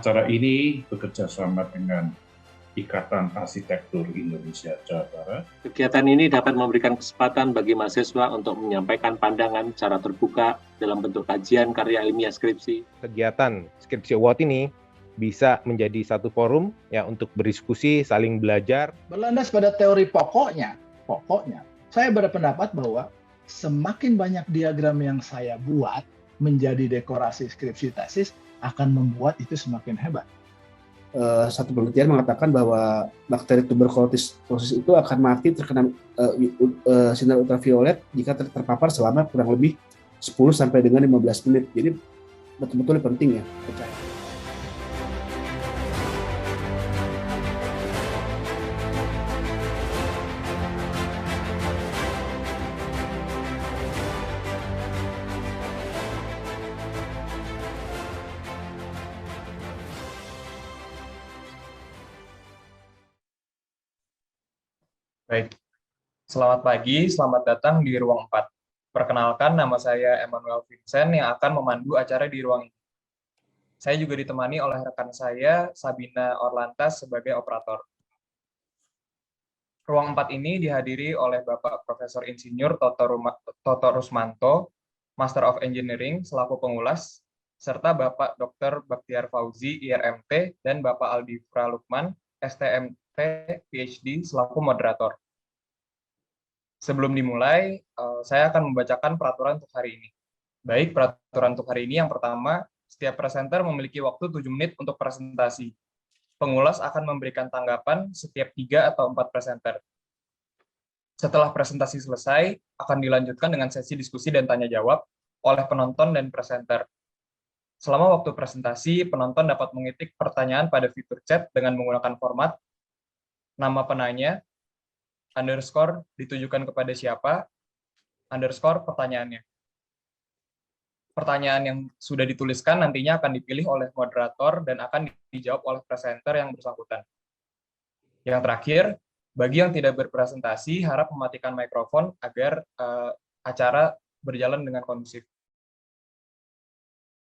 Acara ini bekerja sama dengan Ikatan Arsitektur Indonesia Jawa Barat. Kegiatan ini dapat memberikan kesempatan bagi mahasiswa untuk menyampaikan pandangan secara terbuka dalam bentuk kajian karya ilmiah skripsi. Kegiatan Skripsi Award ini bisa menjadi satu forum ya untuk berdiskusi, saling belajar. Berlandas pada teori pokoknya, saya berpendapat bahwa semakin banyak diagram yang saya buat menjadi dekorasi skripsi tesis akan membuat itu semakin hebat. Satu penelitian mengatakan bahwa bakteri tuberkulosis itu akan mati terkena sinar ultraviolet jika terpapar selama kurang lebih 10 sampai dengan 15 menit. Jadi betul-betul penting ya. Baik, selamat pagi, selamat datang di Ruang 4. Perkenalkan, nama saya Emmanuel Vincent yang akan memandu acara di ruang ini. Saya juga ditemani oleh rekan saya, Sabina Orlantas, sebagai operator. Ruang 4 ini dihadiri oleh Bapak Profesor Insinyur Toto Rusmanto, Master of Engineering, selaku pengulas, serta Bapak Dr. Baktiar Fauzi, IRMT, dan Bapak Aldi Lukman, STMT, PhD, selaku moderator. Sebelum dimulai, saya akan membacakan peraturan untuk hari ini. Baik, peraturan untuk hari ini yang pertama, setiap presenter memiliki waktu 7 menit untuk presentasi. Pengulas akan memberikan tanggapan setiap 3 atau 4 presenter. Setelah presentasi selesai, akan dilanjutkan dengan sesi diskusi dan tanya jawab oleh penonton dan presenter. Selama waktu presentasi, penonton dapat mengetik pertanyaan pada fitur chat dengan menggunakan format nama penanya, underscore ditujukan kepada siapa, underscore pertanyaannya. Pertanyaan yang sudah dituliskan nantinya akan dipilih oleh moderator dan akan dijawab oleh presenter yang bersangkutan. Yang terakhir, bagi yang tidak berpresentasi, harap mematikan mikrofon agar acara berjalan dengan kondusif.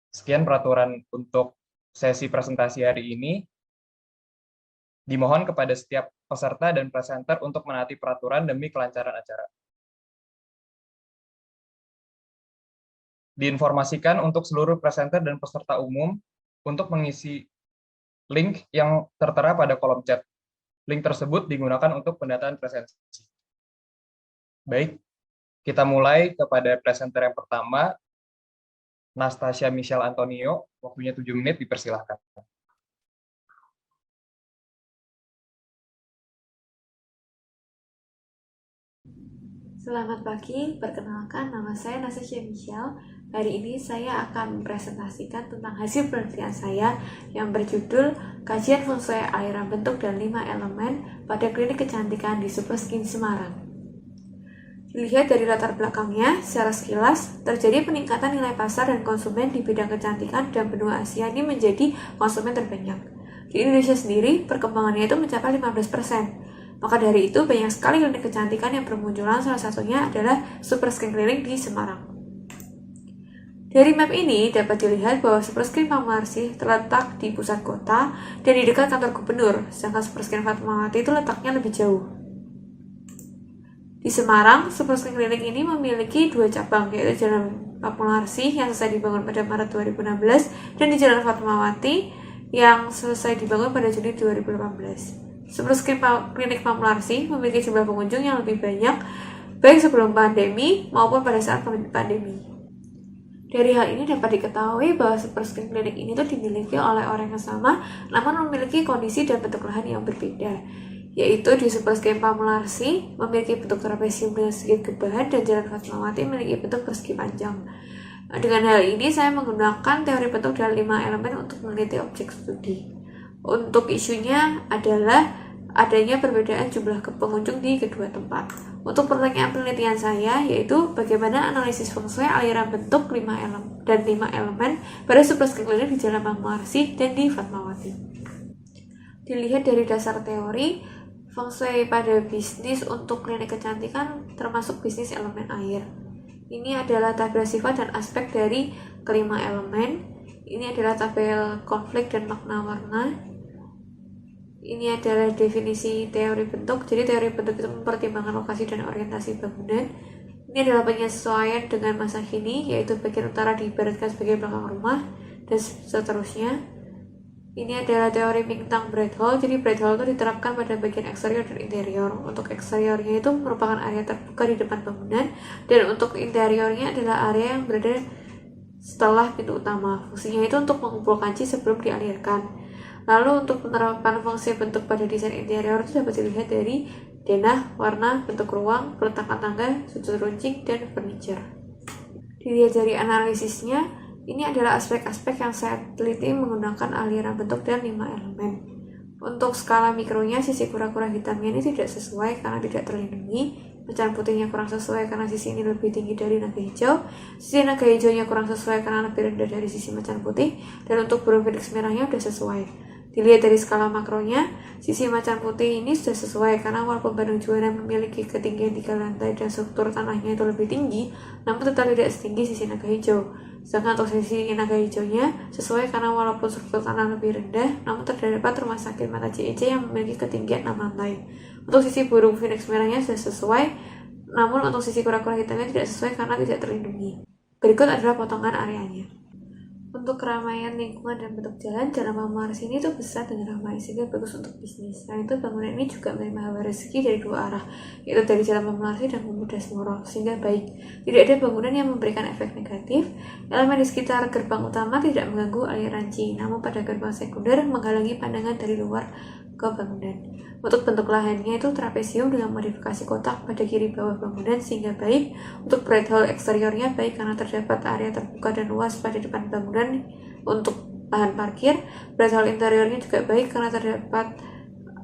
Sekian peraturan untuk sesi presentasi hari ini. Dimohon kepada setiap peserta dan presenter untuk menaati peraturan demi kelancaran acara. Diinformasikan untuk seluruh presenter dan peserta umum untuk mengisi link yang tertera pada kolom chat. Link tersebut digunakan untuk pendataan presensi. Baik, kita mulai kepada presenter yang pertama, Nastasia Michelle Antonio, waktunya 7 menit, dipersilahkan. Selamat pagi, perkenalkan nama saya Nastasia Michelle. Hari ini saya akan mempresentasikan tentang hasil penelitian saya yang berjudul Kajian Feng Shui Aliran Bentuk dan 5 Elemen pada Klinik Kecantikan di Superskin Semarang. Dilihat dari latar belakangnya, secara sekilas, terjadi peningkatan nilai pasar dan konsumen di bidang kecantikan dan benua Asia ini menjadi konsumen terbanyak. Di Indonesia sendiri, perkembangannya itu mencapai 15%. Maka dari itu, banyak sekali klinik kecantikan yang bermunculan, salah satunya adalah Superskin Clinic di Semarang. Dari map ini dapat dilihat bahwa Superskin Fatmawati terletak di pusat kota dan di dekat kantor gubernur, sedangkan Superskin Fatmawati itu letaknya lebih jauh. Di Semarang, Superskin Clinic ini memiliki 2 cabang, yaitu Jalan Fatmawati yang selesai dibangun pada Maret 2016 dan di Jalan Fatmawati yang selesai dibangun pada Juni 2018. Superskin Klinik Fatmawati memiliki jumlah pengunjung yang lebih banyak baik sebelum pandemi maupun pada saat pandemi. Dari hal ini dapat diketahui bahwa Superskin Klinik ini tuh dimiliki oleh orang yang sama namun memiliki kondisi dan bentuk lahan yang berbeda, yaitu di Superskin Fatmawati memiliki bentuk trapesium dengan sedikit gebahan dan Jalan Fatmawati memiliki bentuk persegi panjang. Dengan hal ini saya menggunakan teori bentuk dan 5 elemen untuk meneliti objek studi. Untuk isunya adalah adanya perbedaan jumlah pengunjung di kedua tempat. Untuk pertanyaan penelitian saya yaitu bagaimana analisis Feng Shui aliran bentuk 5 elemen pada Superskin Clinic di Jalan Fatmawati dan di Fatmawati. Dilihat dari dasar teori, Feng Shui pada bisnis untuk klinik kecantikan termasuk bisnis elemen air. Ini adalah tabel sifat dan aspek dari kelima elemen. Ini adalah tabel konflik dan makna warna. Ini adalah definisi teori bentuk. Jadi teori bentuk itu mempertimbangkan lokasi dan orientasi bangunan. Ini adalah penyesuaian dengan masa kini, yaitu bagian utara diibaratkan sebagai belakang rumah, dan seterusnya. Ini adalah teori Mingtang Bright Hall. Jadi Bright Hall itu diterapkan pada bagian eksterior dan interior. Untuk eksteriornya itu merupakan area terbuka di depan bangunan, dan untuk interiornya adalah area yang berada setelah pintu utama. Fungsinya itu untuk mengumpulkan C sebelum dialirkan. Lalu untuk penerapan fungsi bentuk pada desain interior itu dapat dilihat dari denah, warna, bentuk ruang, peletakan tangga, sudut runcing, dan furniture. Dilihat dari analisisnya, ini adalah aspek-aspek yang saya teliti menggunakan aliran bentuk dan 5 elemen. Untuk skala mikronya, sisi kura-kura hitamnya ini tidak sesuai karena tidak terlindungi. Macan putihnya kurang sesuai karena sisi ini lebih tinggi dari naga hijau. Sisi naga hijaunya kurang sesuai karena lebih rendah dari sisi macan putih. Dan untuk burung phoenix merahnya sudah sesuai. Dilihat dari skala makronya, sisi macan putih ini sudah sesuai karena walaupun Bandung Juara memiliki ketinggian 3 lantai dan struktur tanahnya itu lebih tinggi, namun tetap tidak setinggi sisi naga hijau. Sedangkan untuk sisi naga hijaunya sesuai karena walaupun struktur tanah lebih rendah, namun terdapat rumah sakit mata CEC yang memiliki ketinggian 6 lantai. Untuk sisi burung phoenix merahnya sudah sesuai, namun untuk sisi kura-kura hitamnya tidak sesuai karena tidak terlindungi. Berikut adalah potongan areanya. Untuk keramaian lingkungan dan bentuk jalan Pamular sini itu besar dan ramai sehingga bagus untuk bisnis. Selain itu bangunan ini juga menerima hawa rezeki dari 2 arah, yaitu dari Jalan Pamular dan Pemuda Semoro, sehingga baik. Tidak ada bangunan yang memberikan efek negatif. Elemen di sekitar gerbang utama tidak mengganggu aliran C, namun pada gerbang sekunder menghalangi pandangan dari luar ke bangunan. Untuk bentuk lahannya itu trapesium dengan modifikasi kotak pada kiri bawah bangunan sehingga baik. Untuk bright hall eksteriornya baik karena terdapat area terbuka dan luas pada depan bangunan untuk lahan parkir. Bright hall interiornya juga baik karena terdapat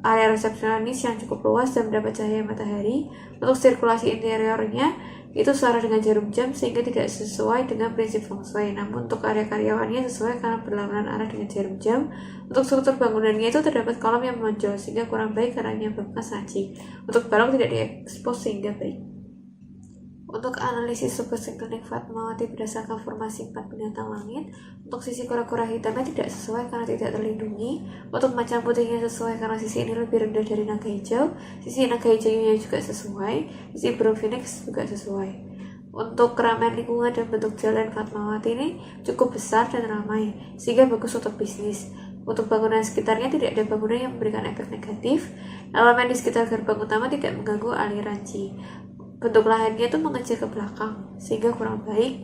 area resepsionis yang cukup luas dan mendapat cahaya matahari. Untuk sirkulasi interiornya itu setara dengan jarum jam sehingga tidak sesuai dengan prinsip feng shui. Namun untuk area karyawannya sesuai karena berlawanan arah dengan jarum jam. Untuk struktur bangunannya itu terdapat kolom yang menonjol sehingga kurang baik karena menyebabkan saji. Untuk balok tidak diekspos sehingga baik. Untuk analisis supersiklonik Fatmawati berdasarkan formasi 4 binatang langit, untuk sisi kura-kura hitamnya tidak sesuai karena tidak terlindungi. Untuk macan putihnya sesuai karena sisi ini lebih rendah dari naga hijau. Sisi naga hijaunya juga sesuai. Sisi burung phoenix juga sesuai. Untuk keramaian lingkungan dan bentuk jalan Fatmawati ini cukup besar dan ramai, sehingga bagus untuk bisnis. Untuk bangunan sekitarnya tidak ada bangunan yang memberikan efek negatif. Elemen di sekitar gerbang utama tidak mengganggu aliran C. Bentuk lahannya itu mengecil ke belakang, sehingga kurang baik.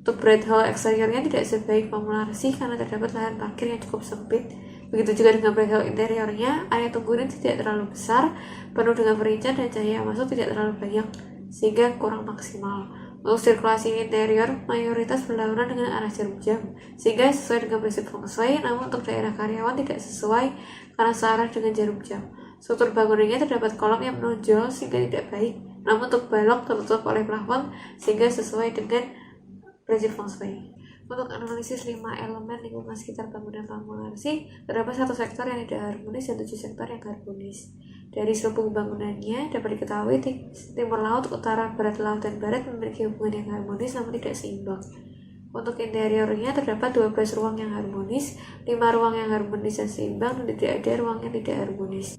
Untuk bright hall eksteriornya tidak sebaik Pamular sih karena terdapat lahan parkir yang cukup sempit. Begitu juga dengan bright hall interiornya, area tunggu ini tidak terlalu besar, penuh dengan perincian dan cahaya masuk tidak terlalu banyak, sehingga kurang maksimal. Untuk sirkulasi interior, mayoritas berlawanan dengan arah jarum jam, sehingga sesuai dengan prinsip feng shui, namun untuk daerah karyawan tidak sesuai karena searah dengan jarum jam. Struktur bangunannya terdapat kolom yang menonjol sehingga tidak baik, namun untuk balok tertutup oleh plafon sehingga sesuai dengan prinsip feng shui. Untuk analisis 5 elemen lingkungan sekitar bangunan Pamular sih, terdapat 1 sektor yang tidak harmonis dan 7 sektor yang harmonis. Dari selubung bangunannya dapat diketahui timur laut, utara, barat laut, dan barat memiliki hubungan yang harmonis namun tidak seimbang. Untuk interiornya terdapat 12 ruang yang harmonis, 5 ruang yang harmonis dan seimbang, dan tidak ada ruang yang tidak harmonis.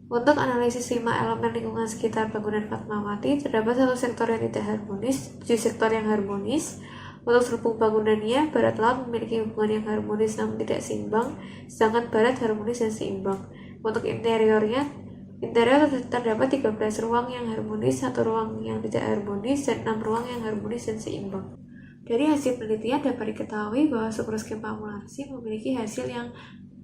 Untuk analisis 5 elemen lingkungan sekitar bangunan Fatmawati, terdapat 1 sektor yang tidak harmonis, 7 sektor yang harmonis. Untuk selubung bangunannya, barat laut memiliki hubungan yang harmonis namun tidak seimbang, sedangkan barat harmonis dan seimbang. Untuk interior terdapat 13 ruang yang harmonis, 1 ruang yang tidak harmonis, dan 6 ruang yang harmonis dan seimbang. Dari hasil penelitian dapat diketahui bahwa Superscheme Pamular memiliki hasil yang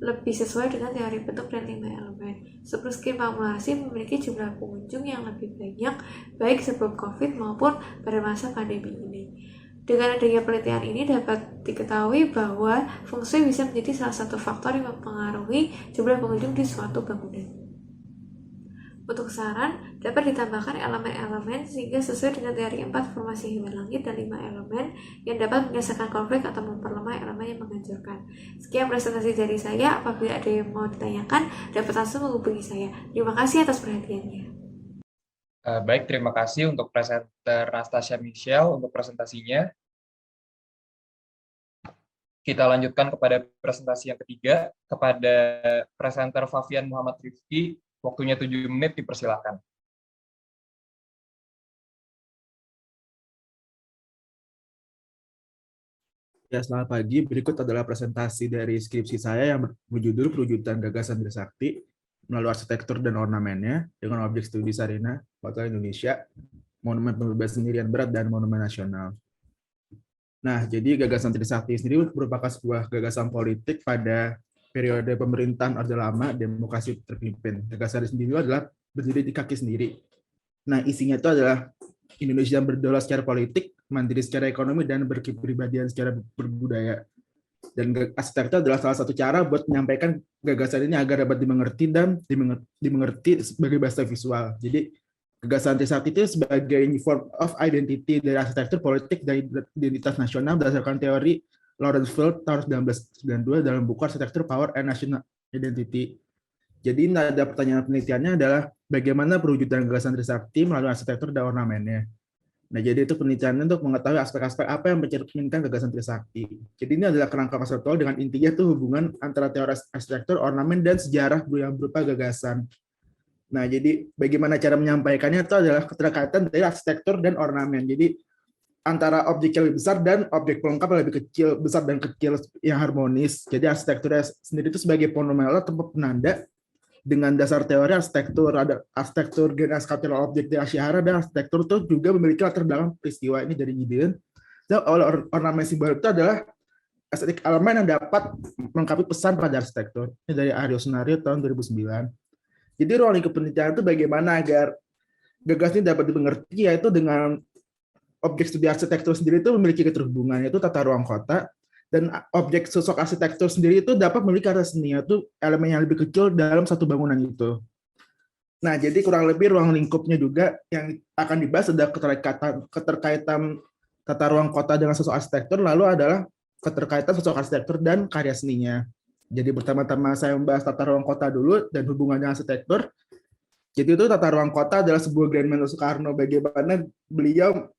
lebih sesuai dengan teori bentuk dan 5 elemen. Superscheme Pamular memiliki jumlah pengunjung yang lebih banyak baik sebelum COVID maupun pada masa pandemi ini. Dengan adanya penelitian ini dapat diketahui bahwa feng shui bisa menjadi salah satu faktor yang mempengaruhi jumlah pengunjung di suatu bangunan. Untuk saran, dapat ditambahkan elemen-elemen sehingga sesuai dengan teori 4 formasi hewan langit dan 5 elemen yang dapat menyelesaikan konflik atau memperlemah elemen yang menghancurkan. Sekian presentasi dari saya. Apabila ada yang mau ditanyakan, dapat langsung menghubungi saya. Terima kasih atas perhatiannya. Baik, terima kasih untuk presenter Nastasia Michelle untuk presentasinya. Kita lanjutkan kepada presentasi yang ketiga, kepada presenter Fafian Muhammad Rifki, waktunya 7 menit, dipersilakan. Ya, selamat pagi. Berikut adalah presentasi dari skripsi saya yang berjudul Perwujudan Gagasan Trisakti melalui Arsitektur dan Ornamennya dengan objek studi Sarina, Kota Indonesia, Monumen Pembebasan Irian Berat, dan Monumen Nasional. Nah, jadi gagasan Trisakti sendiri merupakan sebuah gagasan politik pada periode pemerintahan Orde Lama, demokrasi terpimpin. Gagasan sendiri adalah berdiri di kaki sendiri. Nah, isinya itu adalah Indonesia yang berdaulat secara politik, mandiri secara ekonomi, dan berkepribadian secara berbudaya. Dan arsitektur adalah salah satu cara buat menyampaikan gagasan ini agar dapat dimengerti dan dimengerti sebagai bahasa visual. Jadi gagasan Trisakti itu sebagai form of identity dari arsitektur politik dari identitas nasional berdasarkan teori Lawrence Field tahun 1992 dalam buku Arsitektur Power and National Identity. Jadi ada pertanyaan penelitiannya adalah bagaimana perwujudan gagasan Trisakti melalui arsitektur dan ornamennya. Nah, jadi itu penelitiannya untuk mengetahui aspek-aspek apa yang mencerminkan gagasan Trisakti. Jadi ini adalah kerangka konseptual dengan intinya tuh hubungan antara teori arsitektur, ornamen, dan sejarah yang berupa gagasan. Nah, jadi bagaimana cara menyampaikannya itu adalah keterkaitan dari arsitektur dan ornamen. Jadi antara objek yang lebih besar dan objek pelengkap yang lebih kecil, besar dan kecil yang harmonis. Jadi arsitekturnya sendiri itu sebagai ponomeler tempat penanda dengan dasar teori arsitektur, ada arsitektur gen sculptural object dari Ashihara, dan arsitektur itu juga memiliki latar belakang peristiwa ini dari Gideon. Dan ornamen simbol itu adalah estetik elemen yang dapat melengkapi pesan pada arsitektur. Ini dari Aryo Sunario tahun 2009. Jadi ruang lingkup penelitian itu bagaimana agar gagasan ini dapat dimengerti, yaitu dengan objek studi arsitektur sendiri itu memiliki keterhubungan, yaitu tata ruang kota, dan objek sosok arsitektur sendiri itu dapat memiliki karya seni, yaitu elemen yang lebih kecil dalam satu bangunan itu. Nah, jadi kurang lebih ruang lingkupnya juga yang akan dibahas ada keterkaitan tata ruang kota dengan sosok arsitektur, lalu adalah keterkaitan sosok arsitektur dan karya seninya. Jadi pertama-tama saya membahas tata ruang kota dulu dan hubungannya arsitektur. Jadi itu tata ruang kota adalah sebuah Grand Menlo Soekarno, bagaimana beliau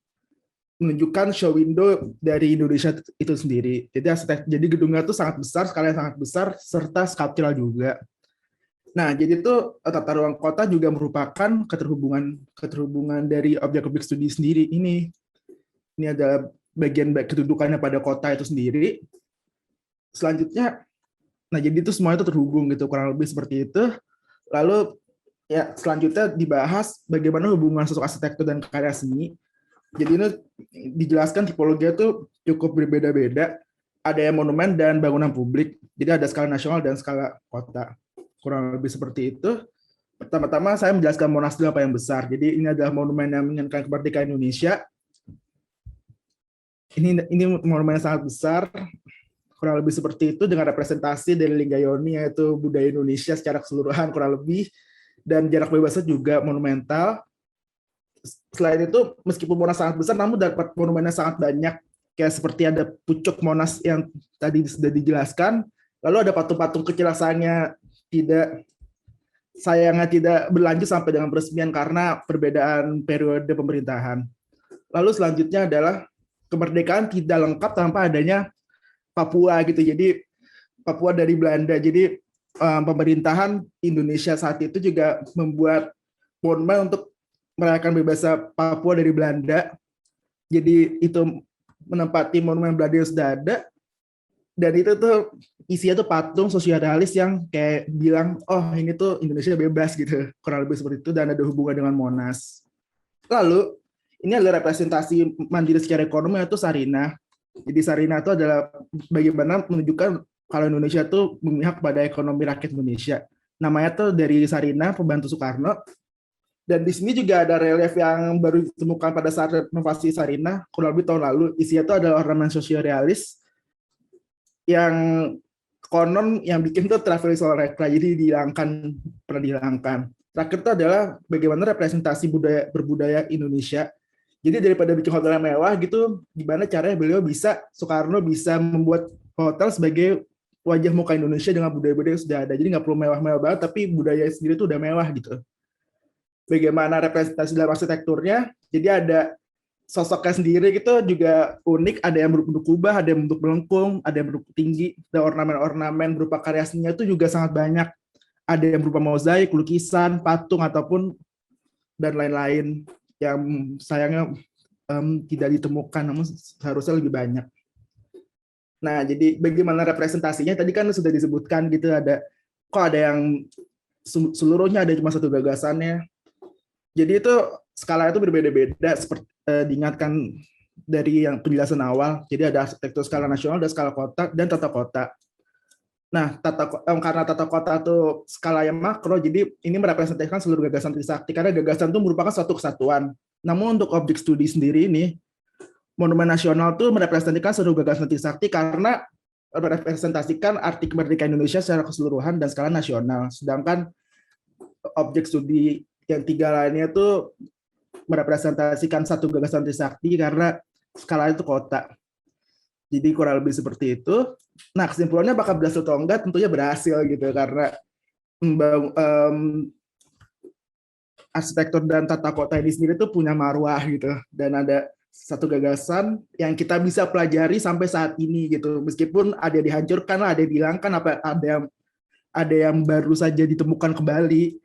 menunjukkan show window dari Indonesia itu sendiri. Jadi gedungnya itu sangat besar, skala yang sangat besar, serta skulptural juga. Nah, jadi itu tata ruang kota juga merupakan keterhubungan dari objek-objek studi sendiri ini. Ini adalah bagian kedudukannya pada kota itu sendiri. Selanjutnya, nah jadi itu semua itu terhubung gitu, kurang lebih seperti itu. Lalu ya selanjutnya dibahas bagaimana hubungan sosok arsitektur dan karya seni. Jadi ini dijelaskan tipologinya itu cukup berbeda-beda. Ada yang monumen dan bangunan publik. Jadi ada skala nasional dan skala kota. Kurang lebih seperti itu. Pertama-tama saya menjelaskan Monas dulu apa yang besar. Jadi ini adalah monumen yang menyanyikan kemerdekaan Indonesia. Ini monumen yang sangat besar. Kurang lebih seperti itu dengan representasi dari Linggayoni, yaitu budaya Indonesia secara keseluruhan kurang lebih. Dan jarak bebasnya juga monumental. Selain itu, meskipun Monas sangat besar, namun dapat monumennya sangat banyak. Kayak seperti ada pucuk Monas yang tadi sudah dijelaskan. Lalu ada patung-patung kecil sayangnya tidak berlanjut sampai dengan peresmian karena perbedaan periode pemerintahan. Lalu selanjutnya adalah kemerdekaan tidak lengkap tanpa adanya Papua gitu. Jadi Papua dari Belanda. Jadi pemerintahan Indonesia saat itu juga membuat monumen untuk merayakan bebasnya Papua dari Belanda. Jadi itu menempati monumen Belanda yang sudah ada. Dan itu tuh isinya tuh patung sosialis yang kayak bilang, oh ini tuh Indonesia bebas gitu. Kurang lebih seperti itu, dan ada hubungan dengan Monas. Lalu ini adalah representasi mandiri secara ekonomi, yaitu Sarina. Jadi Sarina itu adalah bagaimana menunjukkan kalau Indonesia itu memihak pada ekonomi rakyat Indonesia. Namanya tuh dari Sarina, pembantu Soekarno. Dan di sini juga ada relief yang baru ditemukan pada saat renovasi Sarina, kurang lebih tahun lalu. Isinya itu adalah ornamen sosialis yang konon yang bikin tuh Traveling Rekla, jadi pernah dihilangkan. Terakhir itu adalah bagaimana representasi berbudaya Indonesia. Jadi daripada bikin hotel yang mewah gitu, gimana caranya Soekarno bisa membuat hotel sebagai wajah muka Indonesia dengan budaya-budaya yang sudah ada. Jadi nggak perlu mewah-mewah banget, tapi budaya sendiri itu udah mewah gitu. Bagaimana representasi dalam arsitekturnya? Jadi ada sosoknya sendiri gitu juga unik, ada yang berbentuk kubah, ada yang bentuk melengkung, ada yang bentuk tinggi, dan ornamen-ornamen berupa karya seninya itu juga sangat banyak. Ada yang berupa mozaik, lukisan, patung, ataupun dan lain-lain yang sayangnya tidak ditemukan, namun seharusnya lebih banyak. Nah, jadi bagaimana representasinya? Tadi kan sudah disebutkan gitu, kok ada yang seluruhnya ada cuma satu gagasannya. Jadi itu skala itu berbeda-beda seperti diingatkan dari yang penjelasan awal. Jadi ada arsitektur skala nasional, ada skala kota, dan tata kota. Nah, karena tata kota itu skala yang makro, jadi ini merepresentasikan seluruh gagasan Trisakti, karena gagasan itu merupakan suatu kesatuan. Namun untuk objek studi sendiri ini, Monumen Nasional itu merepresentasikan seluruh gagasan Trisakti karena merepresentasikan arti kemerdekaan Indonesia secara keseluruhan dan skala nasional. Sedangkan objek studi yang tiga lainnya itu merepresentasikan satu gagasan Trisakti karena skala itu kota. Jadi kurang lebih seperti itu. Nah, kesimpulannya apakah berhasil atau enggak? Tentunya berhasil gitu, karena arsitektur dan tata kota ini sendiri tuh punya marwah gitu, dan ada satu gagasan yang kita bisa pelajari sampai saat ini gitu. Meskipun ada yang dihancurkan, ada yang dihilangkan, ada yang baru saja ditemukan kembali.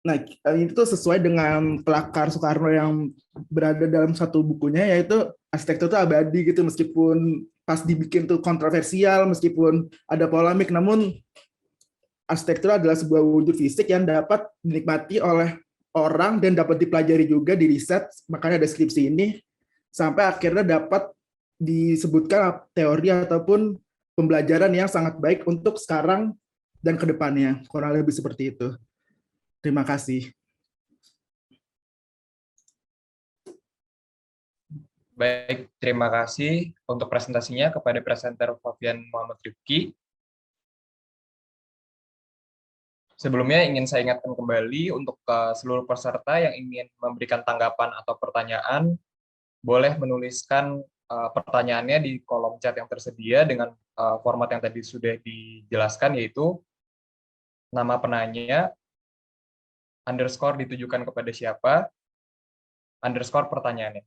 Nah, itu sesuai dengan pelakar Soekarno yang berada dalam satu bukunya, yaitu arsitektur itu abadi gitu, meskipun pas dibikin tuh kontroversial, meskipun ada polemik, namun arsitektur adalah sebuah wujud fisik yang dapat dinikmati oleh orang dan dapat dipelajari juga di riset, makanya ada skripsi ini, sampai akhirnya dapat disebutkan teori ataupun pembelajaran yang sangat baik untuk sekarang dan kedepannya, kurang lebih seperti itu. Terima kasih. Baik, terima kasih untuk presentasinya kepada presenter Fabian Muhammad Rifki. Sebelumnya ingin saya ingatkan kembali untuk seluruh peserta yang ingin memberikan tanggapan atau pertanyaan, boleh menuliskan pertanyaannya di kolom chat yang tersedia dengan format yang tadi sudah dijelaskan, yaitu nama penanya, underscore ditujukan kepada siapa, underscore pertanyaannya.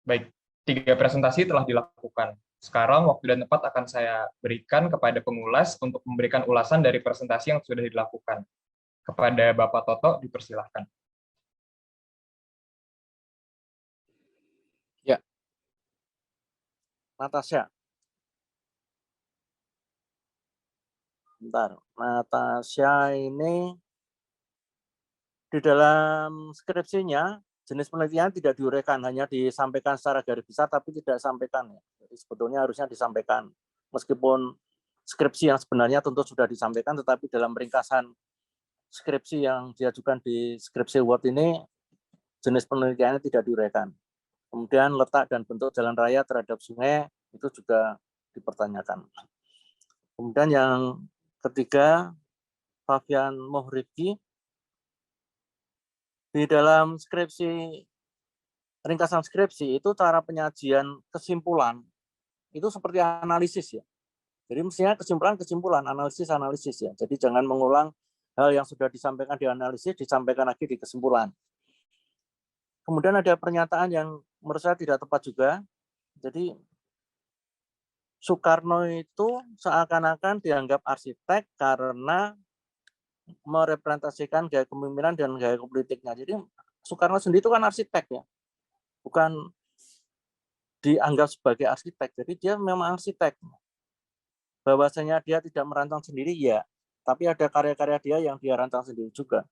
Baik, 3 presentasi telah dilakukan. Sekarang waktu dan tempat akan saya berikan kepada pengulas untuk memberikan ulasan dari presentasi yang sudah dilakukan. Kepada Bapak Toto, dipersilahkan. Ya, Natasha. Bentar, Natasha ini di dalam skripsinya jenis penelitian tidak diuraikan, hanya disampaikan secara garis besar tapi tidak disampaikan. Jadi sebetulnya harusnya disampaikan. Meskipun skripsi yang sebenarnya tentu sudah disampaikan, tetapi dalam ringkasan skripsi yang diajukan di skripsi Word ini jenis penelitiannya tidak diuraikan. Kemudian letak dan bentuk jalan raya terhadap sungai itu juga dipertanyakan. Kemudian yang ketiga, Fabian Mohriki, di dalam skripsi, ringkasan skripsi itu cara penyajian kesimpulan itu seperti analisis ya. Jadi mestinya kesimpulan, analisis ya. Jadi jangan mengulang hal yang sudah disampaikan di analisis, disampaikan lagi di kesimpulan. Kemudian ada pernyataan yang menurut saya tidak tepat juga. Jadi Soekarno itu seakan-akan dianggap arsitek karena merepresentasikan gaya kepemimpinan dan gaya politiknya. Jadi Soekarno sendiri itu kan arsitek ya, bukan dianggap sebagai arsitek. Jadi dia memang arsitek. Bahwasanya dia tidak merancang sendiri ya, tapi ada karya-karya dia yang dia rancang sendiri juga.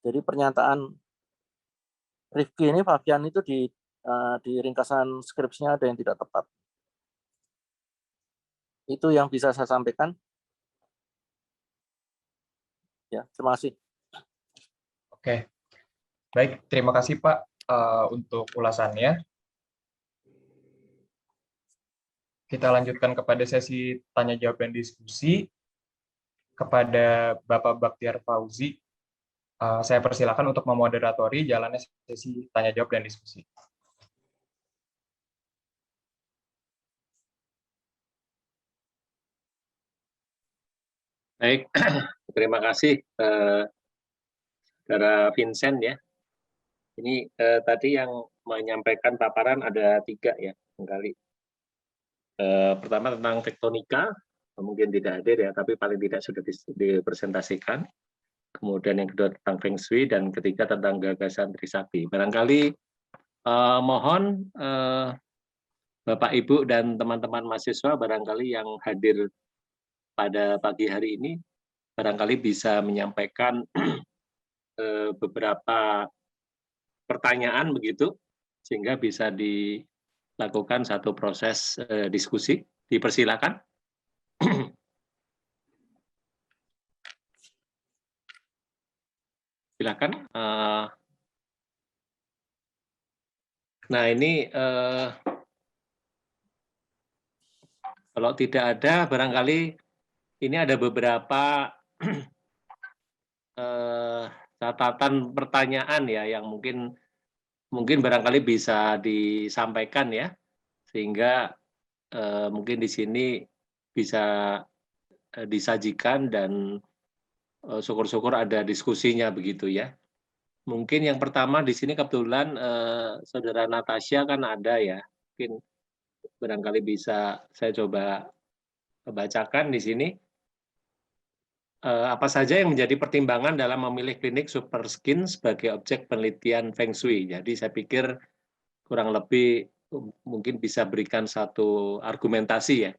Jadi pernyataan Rifki ini, Fabian itu di ringkasan skripsinya ada yang tidak tepat. Itu yang bisa saya sampaikan. Ya, terima kasih. Oke, baik, terima kasih Pak untuk ulasannya. Kita lanjutkan kepada sesi tanya jawab dan diskusi kepada Bapak Baktiar Fauzi. Saya persilakan untuk memoderatori jalannya sesi tanya jawab dan diskusi. Baik, terima kasih Saudara Vincent ya. Ini tadi yang menyampaikan paparan ada 3 ya, barangkali. Pertama tentang tektonika, mungkin tidak hadir ya, tapi paling tidak sudah dipresentasikan. Kemudian yang kedua tentang Feng Shui, dan ketiga tentang gagasan Trisakti. Barangkali mohon Bapak, Ibu, dan teman-teman mahasiswa barangkali yang hadir pada pagi hari ini, barangkali bisa menyampaikan beberapa pertanyaan begitu, sehingga bisa dilakukan satu proses diskusi. Dipersilakan. Silakan. Nah ini kalau tidak ada, barangkali ini ada beberapa catatan pertanyaan ya yang mungkin barangkali bisa disampaikan ya, sehingga mungkin di sini bisa disajikan dan syukur-syukur ada diskusinya begitu ya. Mungkin yang pertama di sini kebetulan Saudara Natasha kan ada ya, mungkin barangkali bisa saya coba bacakan di sini. Apa saja yang menjadi pertimbangan dalam memilih klinik Super Skin sebagai objek penelitian Feng Shui. Jadi saya pikir kurang lebih mungkin bisa berikan satu argumentasi ya,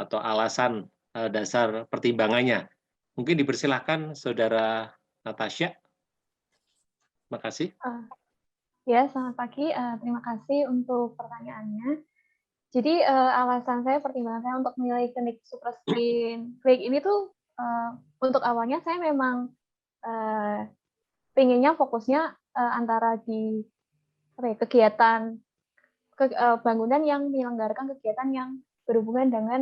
atau alasan dasar pertimbangannya. Mungkin dipersilahkan Saudara Natasha. Terima kasih. Ya, selamat pagi. Terima kasih untuk pertanyaannya. Jadi alasan saya, pertimbangan saya untuk memilih klinik Super Skin, klinik ini tuh untuk awalnya saya memang pengennya fokusnya antara di kegiatan bangunan yang menyelenggarakan kegiatan yang berhubungan dengan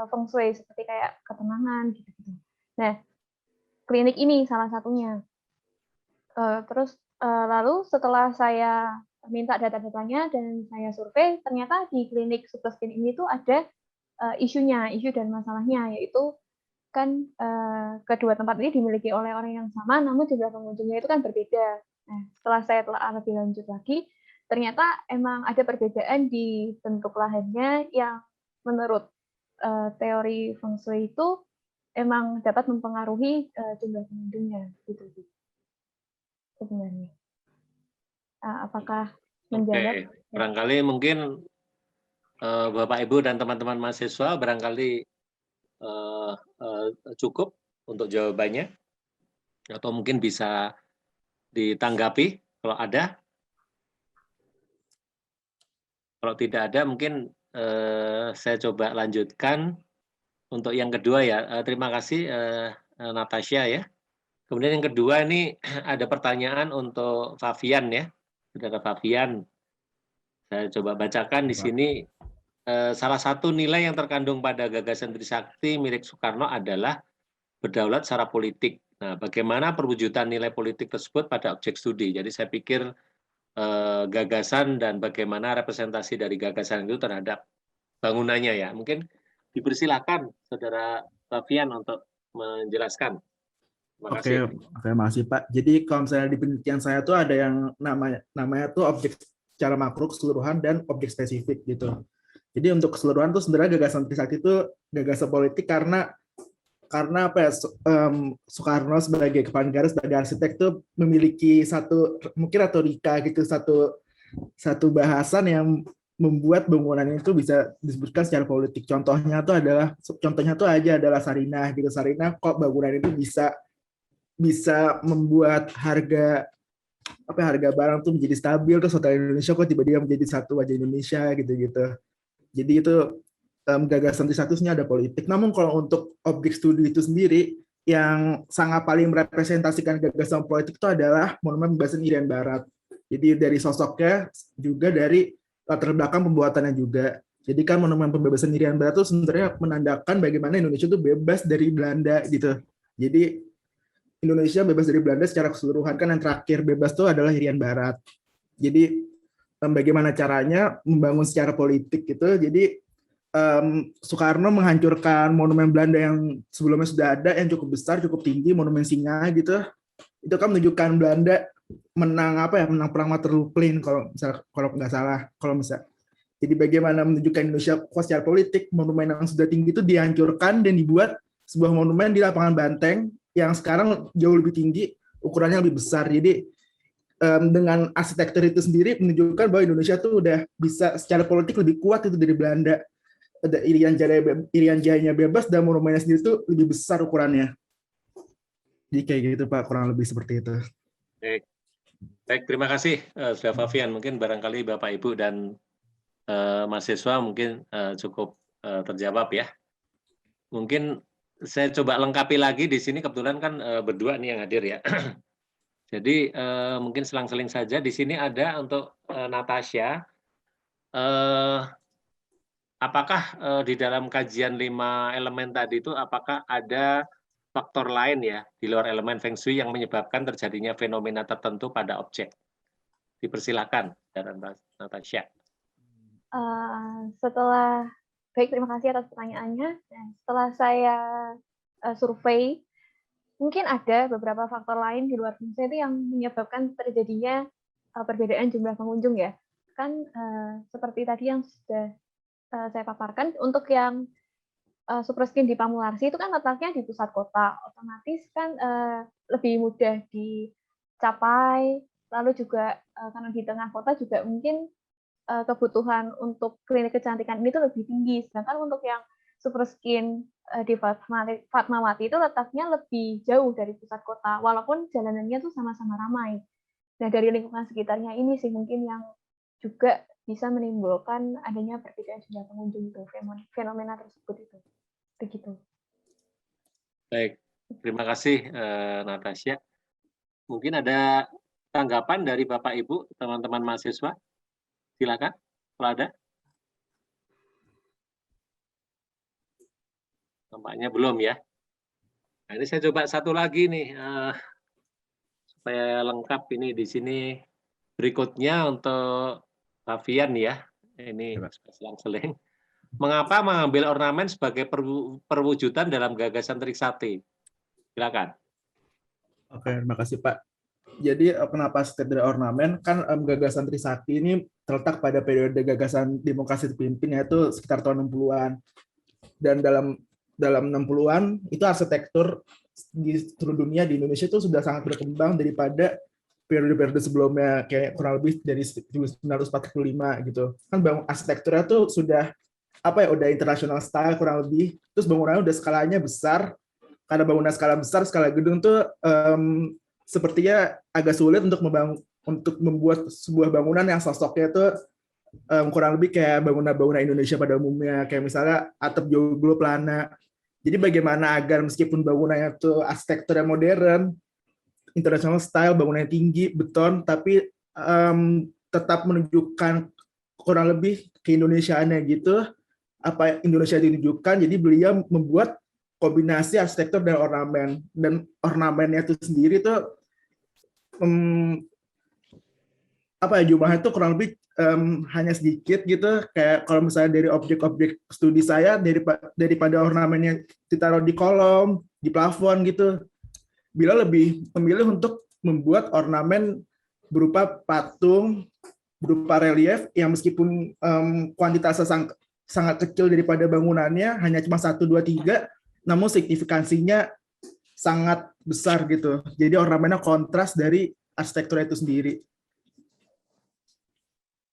Feng Shui, seperti kayak ketenangan gitu-gitu. Nah, klinik ini salah satunya. Terus lalu setelah saya minta data-datanya dan saya survei, ternyata di klinik Super Skin ini tuh ada isu dan masalahnya, yaitu kan kedua tempat ini dimiliki oleh orang yang sama, namun jumlah pengunjungnya itu kan berbeda. Nah, setelah saya telah lebih lanjut lagi, ternyata emang ada perbedaan di bentuk lahannya yang menurut teori Feng Shui itu emang dapat mempengaruhi jumlah pengunjungnya, gitu sebenarnya. Apakah menjawab? Oke. Barangkali mungkin Bapak, Ibu, dan teman-teman mahasiswa barangkali cukup untuk jawabannya, atau mungkin bisa ditanggapi kalau ada. Kalau tidak ada, mungkin saya coba lanjutkan untuk yang kedua ya. Terima kasih Natasha ya. Kemudian yang kedua ini ada pertanyaan untuk Fabian ya, Saudara Fabian. Saya coba bacakan di sini. Salah satu nilai yang terkandung pada gagasan Trisakti milik Soekarno adalah berdaulat secara politik. Nah, bagaimana perwujudan nilai politik tersebut pada objek studi? Jadi saya pikir gagasan dan bagaimana representasi dari gagasan itu terhadap bangunannya ya. Mungkin dipersilakan Saudara Fabian untuk menjelaskan. Terima kasih. Oke, makasih Pak. Jadi kalau misalnya di penelitian saya tuh ada yang namanya tuh objek secara makro keseluruhan dan objek spesifik gitu. Jadi untuk keseluruhan tuh sebenarnya gagasan Trisakti itu gagasan politik karena apa ya, Soekarno sebagai kepala negara, sebagai arsitek tuh memiliki satu mungkin retorika gitu, satu bahasan yang membuat bangunan itu bisa disebutkan secara politik. Contohnya tuh adalah Sarinah gitu. Sarinah kok bangunan itu bisa membuat harga barang tuh menjadi stabil, terus hotel Indonesia kok tiba-tiba menjadi satu wajah Indonesia gitu-gitu. Jadi itu gagasan Trisakti ada politik. Namun kalau untuk objek studi itu sendiri, yang sangat paling merepresentasikan gagasan politik itu adalah Monumen Pembebasan Irian Barat. Jadi dari sosoknya juga dari latar belakang pembuatannya juga. Jadi kan Monumen Pembebasan Irian Barat itu sebenarnya menandakan bagaimana Indonesia itu bebas dari Belanda gitu. Jadi Indonesia bebas dari Belanda secara keseluruhan, kan yang terakhir bebas itu adalah Irian Barat. Jadi bagaimana caranya membangun secara politik gitu. Jadi Soekarno menghancurkan monumen Belanda yang sebelumnya sudah ada, yang cukup besar, cukup tinggi, Monumen Singa gitu. Itu kan menunjukkan Belanda menang perang Waterloo Plain kalau nggak salah, kalau misal. Jadi bagaimana menunjukkan Indonesia kuat secara politik, monumen yang sudah tinggi itu dihancurkan dan dibuat sebuah monumen di lapangan Banteng yang sekarang jauh lebih tinggi, ukurannya lebih besar. Jadi dengan arsitektur itu sendiri menunjukkan bahwa Indonesia tuh udah bisa secara politik lebih kuat itu dari Belanda. Ada Irian Jayanya bebas dan monumennya sendiri tuh lebih besar ukurannya. Jadi kayak gitu Pak, kurang lebih seperti itu. Baik, terima kasih Sudah Fabian. Mungkin barangkali Bapak Ibu dan mahasiswa mungkin cukup terjawab ya. Mungkin saya coba lengkapi lagi di sini, kebetulan kan berdua nih yang hadir ya. Jadi mungkin selang-seling saja. Di sini ada untuk Natasha. Apakah di dalam kajian 5 elemen tadi itu apakah ada faktor lain ya di luar elemen Feng Shui yang menyebabkan terjadinya fenomena tertentu pada objek? Dipersilakan, Natasha. Terima kasih atas pertanyaannya. Setelah saya survei, mungkin ada beberapa faktor lain di luar Feng Shui itu yang menyebabkan terjadinya perbedaan jumlah pengunjung ya. Kan seperti tadi yang sudah saya paparkan, untuk yang Superskin di Pamularsi itu kan letaknya di pusat kota, otomatis kan lebih mudah dicapai. Lalu juga karena di tengah kota juga mungkin kebutuhan untuk klinik kecantikan ini tuh lebih tinggi. Sedangkan untuk yang Superskin di Fatmawati itu letaknya lebih jauh dari pusat kota, walaupun jalanannya tuh sama-sama ramai. Nah, dari lingkungan sekitarnya ini sih mungkin yang juga bisa menimbulkan adanya perbedaan jumlah pengunjung itu, fenomena tersebut itu. Begitu. Baik, terima kasih Natasha. Mungkin ada tanggapan dari Bapak Ibu, teman-teman mahasiswa? Silakan, kalau ada. Tampaknya belum ya. Nah, ini saya coba satu lagi nih, supaya lengkap ini di sini. Berikutnya untuk Fabian ya, ini selang-seling. Mengapa mengambil ornamen sebagai perwujudan dalam gagasan Triksati? Silakan. Oke, terima kasih Pak. Jadi kenapa setiap dari ornamen, kan gagasan Trisakti ini terletak pada periode gagasan demokrasi terpimpin, yaitu sekitar tahun 60-an. Dan dalam 60-an itu arsitektur di seluruh dunia, di Indonesia itu sudah sangat berkembang daripada periode-periode sebelumnya, kayak kurang lebih dari 1945 gitu. Kan arsitekturnya tuh sudah udah international style kurang lebih. Terus bangunannya udah skalanya besar. Karena bangunan skala besar, skala gedung tuh sepertinya agak sulit untuk membuat sebuah bangunan yang sosoknya itu kurang lebih kayak bangunan-bangunan Indonesia pada umumnya, kayak misalnya atap joglo plana. Jadi bagaimana agar meskipun bangunannya itu arsitekturnya modern, international style, bangunannya tinggi, beton, tapi tetap menunjukkan kurang lebih keindonesiaannya gitu, apa Indonesia ditunjukkan. Jadi beliau membuat kombinasi arsitektur dan ornamennya itu sendiri tuh jumlahnya itu kurang lebih hanya sedikit gitu. Kayak kalau misalnya dari objek-objek studi saya, daripada ornamennya ditaruh di kolom, di plafon gitu, bila lebih memilih untuk membuat ornamen berupa patung, berupa relief yang meskipun kuantitasnya sangat kecil daripada bangunannya, hanya cuma 1, 2, 3, namun signifikansinya sangat besar gitu. Jadi ornamennya kontras dari arsitektur itu sendiri.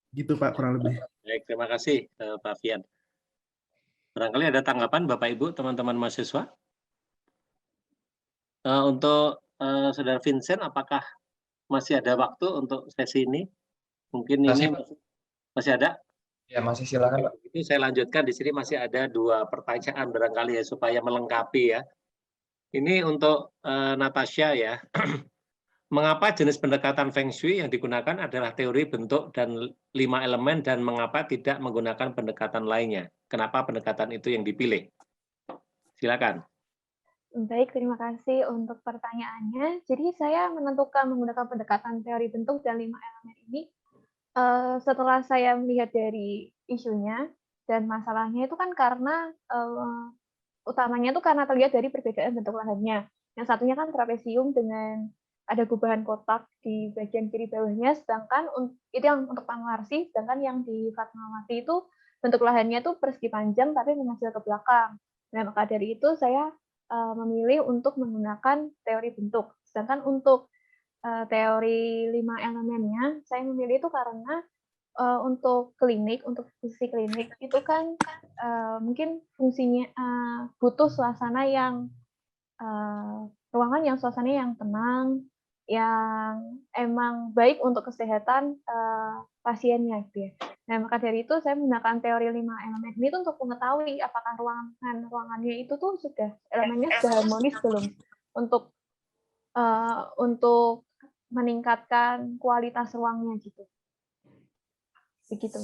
Gitu Pak, kurang lebih. Baik, terima kasih Pak Fian. Barangkali ada tanggapan Bapak Ibu, teman-teman mahasiswa? Untuk Saudara Vincent, apakah masih ada waktu untuk sesi ini? Mungkin ini masih ada? Ya, masih silakan Pak. Itu saya lanjutkan, di sini masih ada 2 pertanyaan barangkali ya, supaya melengkapi ya. Ini untuk Natasha ya. Mengapa jenis pendekatan Feng Shui yang digunakan adalah teori bentuk dan 5 elemen, dan mengapa tidak menggunakan pendekatan lainnya? Kenapa pendekatan itu yang dipilih? Silakan. Baik, terima kasih untuk pertanyaannya. Jadi saya menentukan menggunakan pendekatan teori bentuk dan 5 elemen ini setelah saya melihat dari isunya dan masalahnya itu kan karena utamanya itu karena terlihat dari perbedaan bentuk lahannya. Yang satunya kan trapesium dengan ada gubahan kotak di bagian kiri bawahnya, sedangkan itu yang untuk Fatmawati, sedangkan yang di Fatmawati itu bentuk lahannya tuh persegi panjang tapi mengecil ke belakang. Nah, maka dari itu saya memilih untuk menggunakan teori bentuk. Sedangkan untuk teori 5 elemennya, saya memilih itu karena untuk klinik, untuk fungsi klinik itu kan mungkin fungsinya butuh suasana yang ruangan yang suasananya yang tenang, yang emang baik untuk kesehatan pasiennya gitu ya. Nah, maka dari itu saya menggunakan teori 5 elemen ini tuh untuk mengetahui apakah ruangannya itu tuh elemennya sudah harmonis belum untuk meningkatkan kualitas ruangnya gitu. Begitu.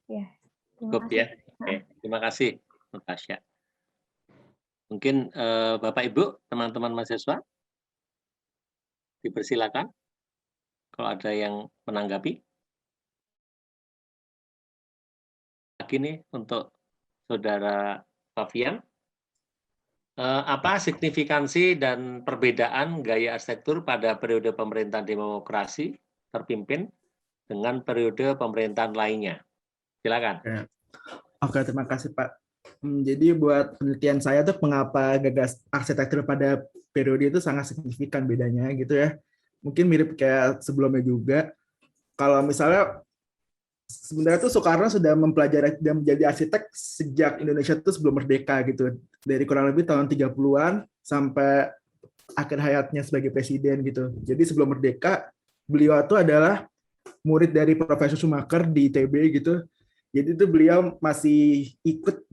Ya. Cukup ya. Oke, terima kasih, Natasha. Mungkin Bapak Ibu, teman-teman mahasiswa, dipersilakan kalau ada yang menanggapi. Lagi nih untuk Saudara Fabian, apa signifikansi dan perbedaan gaya arsitektur pada periode pemerintahan demokrasi terpimpin dengan periode pemerintahan lainnya? Silakan. Oke, terima kasih Pak. Jadi buat penelitian saya tuh mengapa gagas arsitektur pada periode itu sangat signifikan bedanya gitu ya. Mungkin mirip kayak sebelumnya juga. Kalau misalnya sebenarnya tuh Soekarno sudah mempelajari dan menjadi arsitek sejak Indonesia itu sebelum merdeka gitu. Dari kurang lebih tahun 30-an sampai akhir hayatnya sebagai presiden gitu. Jadi sebelum merdeka beliau itu adalah murid dari Profesor Schumacher di ITB gitu. Jadi itu beliau masih ikut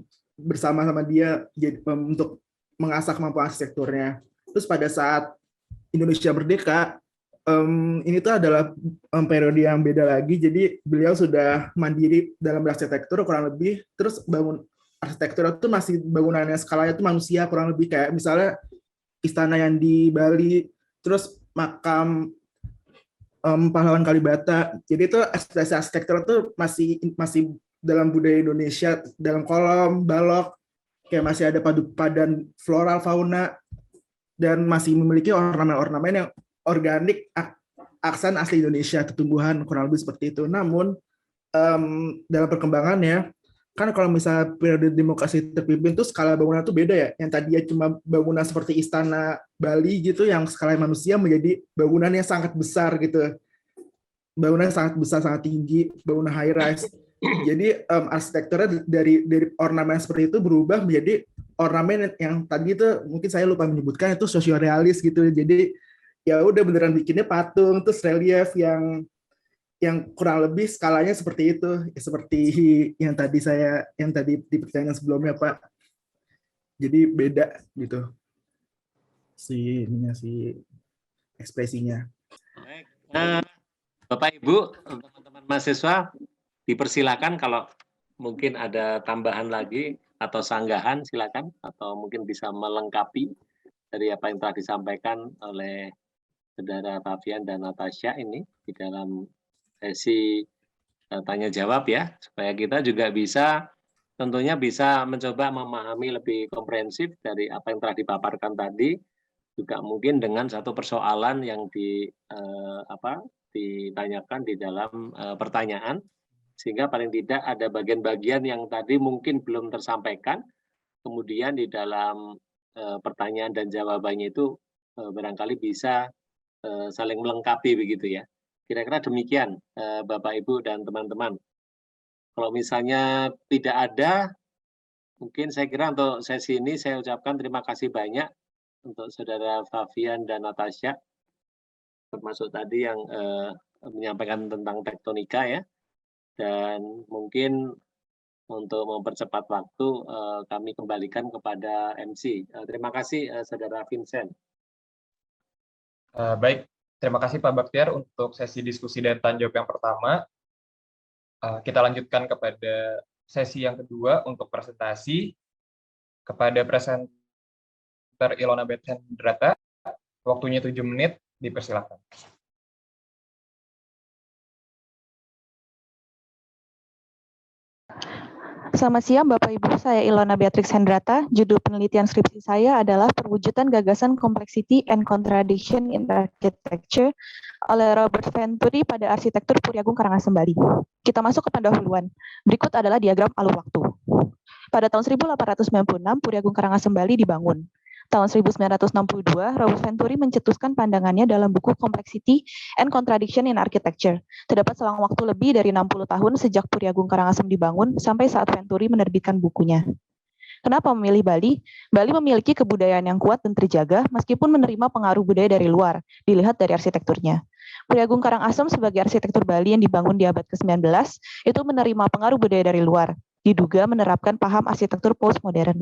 bersama-sama dia untuk mengasah kemampuan arsitekturnya. Terus pada saat Indonesia merdeka, ini tuh adalah periode yang beda lagi. Jadi beliau sudah mandiri dalam arsitektur kurang lebih. Terus bangun arsitektur itu masih bangunannya skalanya itu manusia kurang lebih kayak misalnya istana yang di Bali, terus makam pahlawan Kalibata. Jadi itu ekspresi arsitektur itu masih dalam budaya Indonesia, dalam kolom, balok, kayak masih ada padan floral, fauna, dan masih memiliki ornamen-ornamen yang organik, aksen asli Indonesia, tumbuhan kurang lebih seperti itu. Namun dalam perkembangannya, kan kalau misalnya periode demokrasi terpimpin tuh skala bangunan tuh beda ya. Yang tadinya cuma bangunan seperti istana Bali gitu, yang skala manusia menjadi bangunan yang sangat besar gitu. Bangunan yang sangat besar, sangat tinggi, bangunan high rise. Jadi arsitekturnya dari ornamen seperti itu berubah menjadi ornamen yang tadi itu mungkin saya lupa menyebutkan itu sosiorealis gitu. Jadi ya udah beneran bikinnya patung terus relief yang kurang lebih skalanya seperti itu, seperti yang tadi di pertanyaan sebelumnya Pak. Jadi beda gitu si ekspresinya. Baik. Bapak Ibu, teman-teman mahasiswa, dipersilakan kalau mungkin ada tambahan lagi atau sanggahan silakan, atau mungkin bisa melengkapi dari apa yang telah disampaikan oleh Saudara Fabian dan Natasha ini di dalam sesi tanya jawab ya, supaya kita juga tentunya bisa mencoba memahami lebih komprehensif dari apa yang telah dipaparkan tadi, juga mungkin dengan satu persoalan yang ditanyakan di dalam pertanyaan, sehingga paling tidak ada bagian-bagian yang tadi mungkin belum tersampaikan, kemudian di dalam pertanyaan dan jawabannya itu barangkali bisa saling melengkapi begitu ya. Kira-kira demikian Bapak Ibu dan teman-teman. Kalau misalnya tidak ada, mungkin saya kira untuk sesi ini saya ucapkan terima kasih banyak untuk Saudara Fabian dan Natasha, termasuk tadi yang menyampaikan tentang tektonika ya. Dan mungkin untuk mempercepat waktu, kami kembalikan kepada MC. Terima kasih, Saudara Vincent. Baik, terima kasih Pak Baktiar untuk sesi diskusi dan tanya jawab yang pertama. Kita lanjutkan kepada sesi yang kedua untuk presentasi. Kepada presenter Ilona Bethendrata, waktunya 7 menit, dipersilakan. Selamat siang Bapak Ibu, saya Ilona Beatrix Hendrata. Judul penelitian skripsi saya adalah Perwujudan Gagasan Complexity and Contradiction in Architecture oleh Robert Venturi pada Arsitektur Puri Agung Karangasem Bali. Kita masuk ke pendahuluan. Berikut adalah diagram alur waktu. Pada tahun 1896, Puri Agung Karangasem Bali dibangun. Tahun 1962, Robert Venturi mencetuskan pandangannya dalam buku Complexity and Contradiction in Architecture. Terdapat selang waktu lebih dari 60 tahun sejak Puri Agung Karangasem dibangun sampai saat Venturi menerbitkan bukunya. Kenapa memilih Bali? Bali memiliki kebudayaan yang kuat dan terjaga meskipun menerima pengaruh budaya dari luar, dilihat dari arsitekturnya. Puri Agung Karangasem sebagai arsitektur Bali yang dibangun di abad ke-19 itu menerima pengaruh budaya dari luar, diduga menerapkan paham arsitektur postmodern.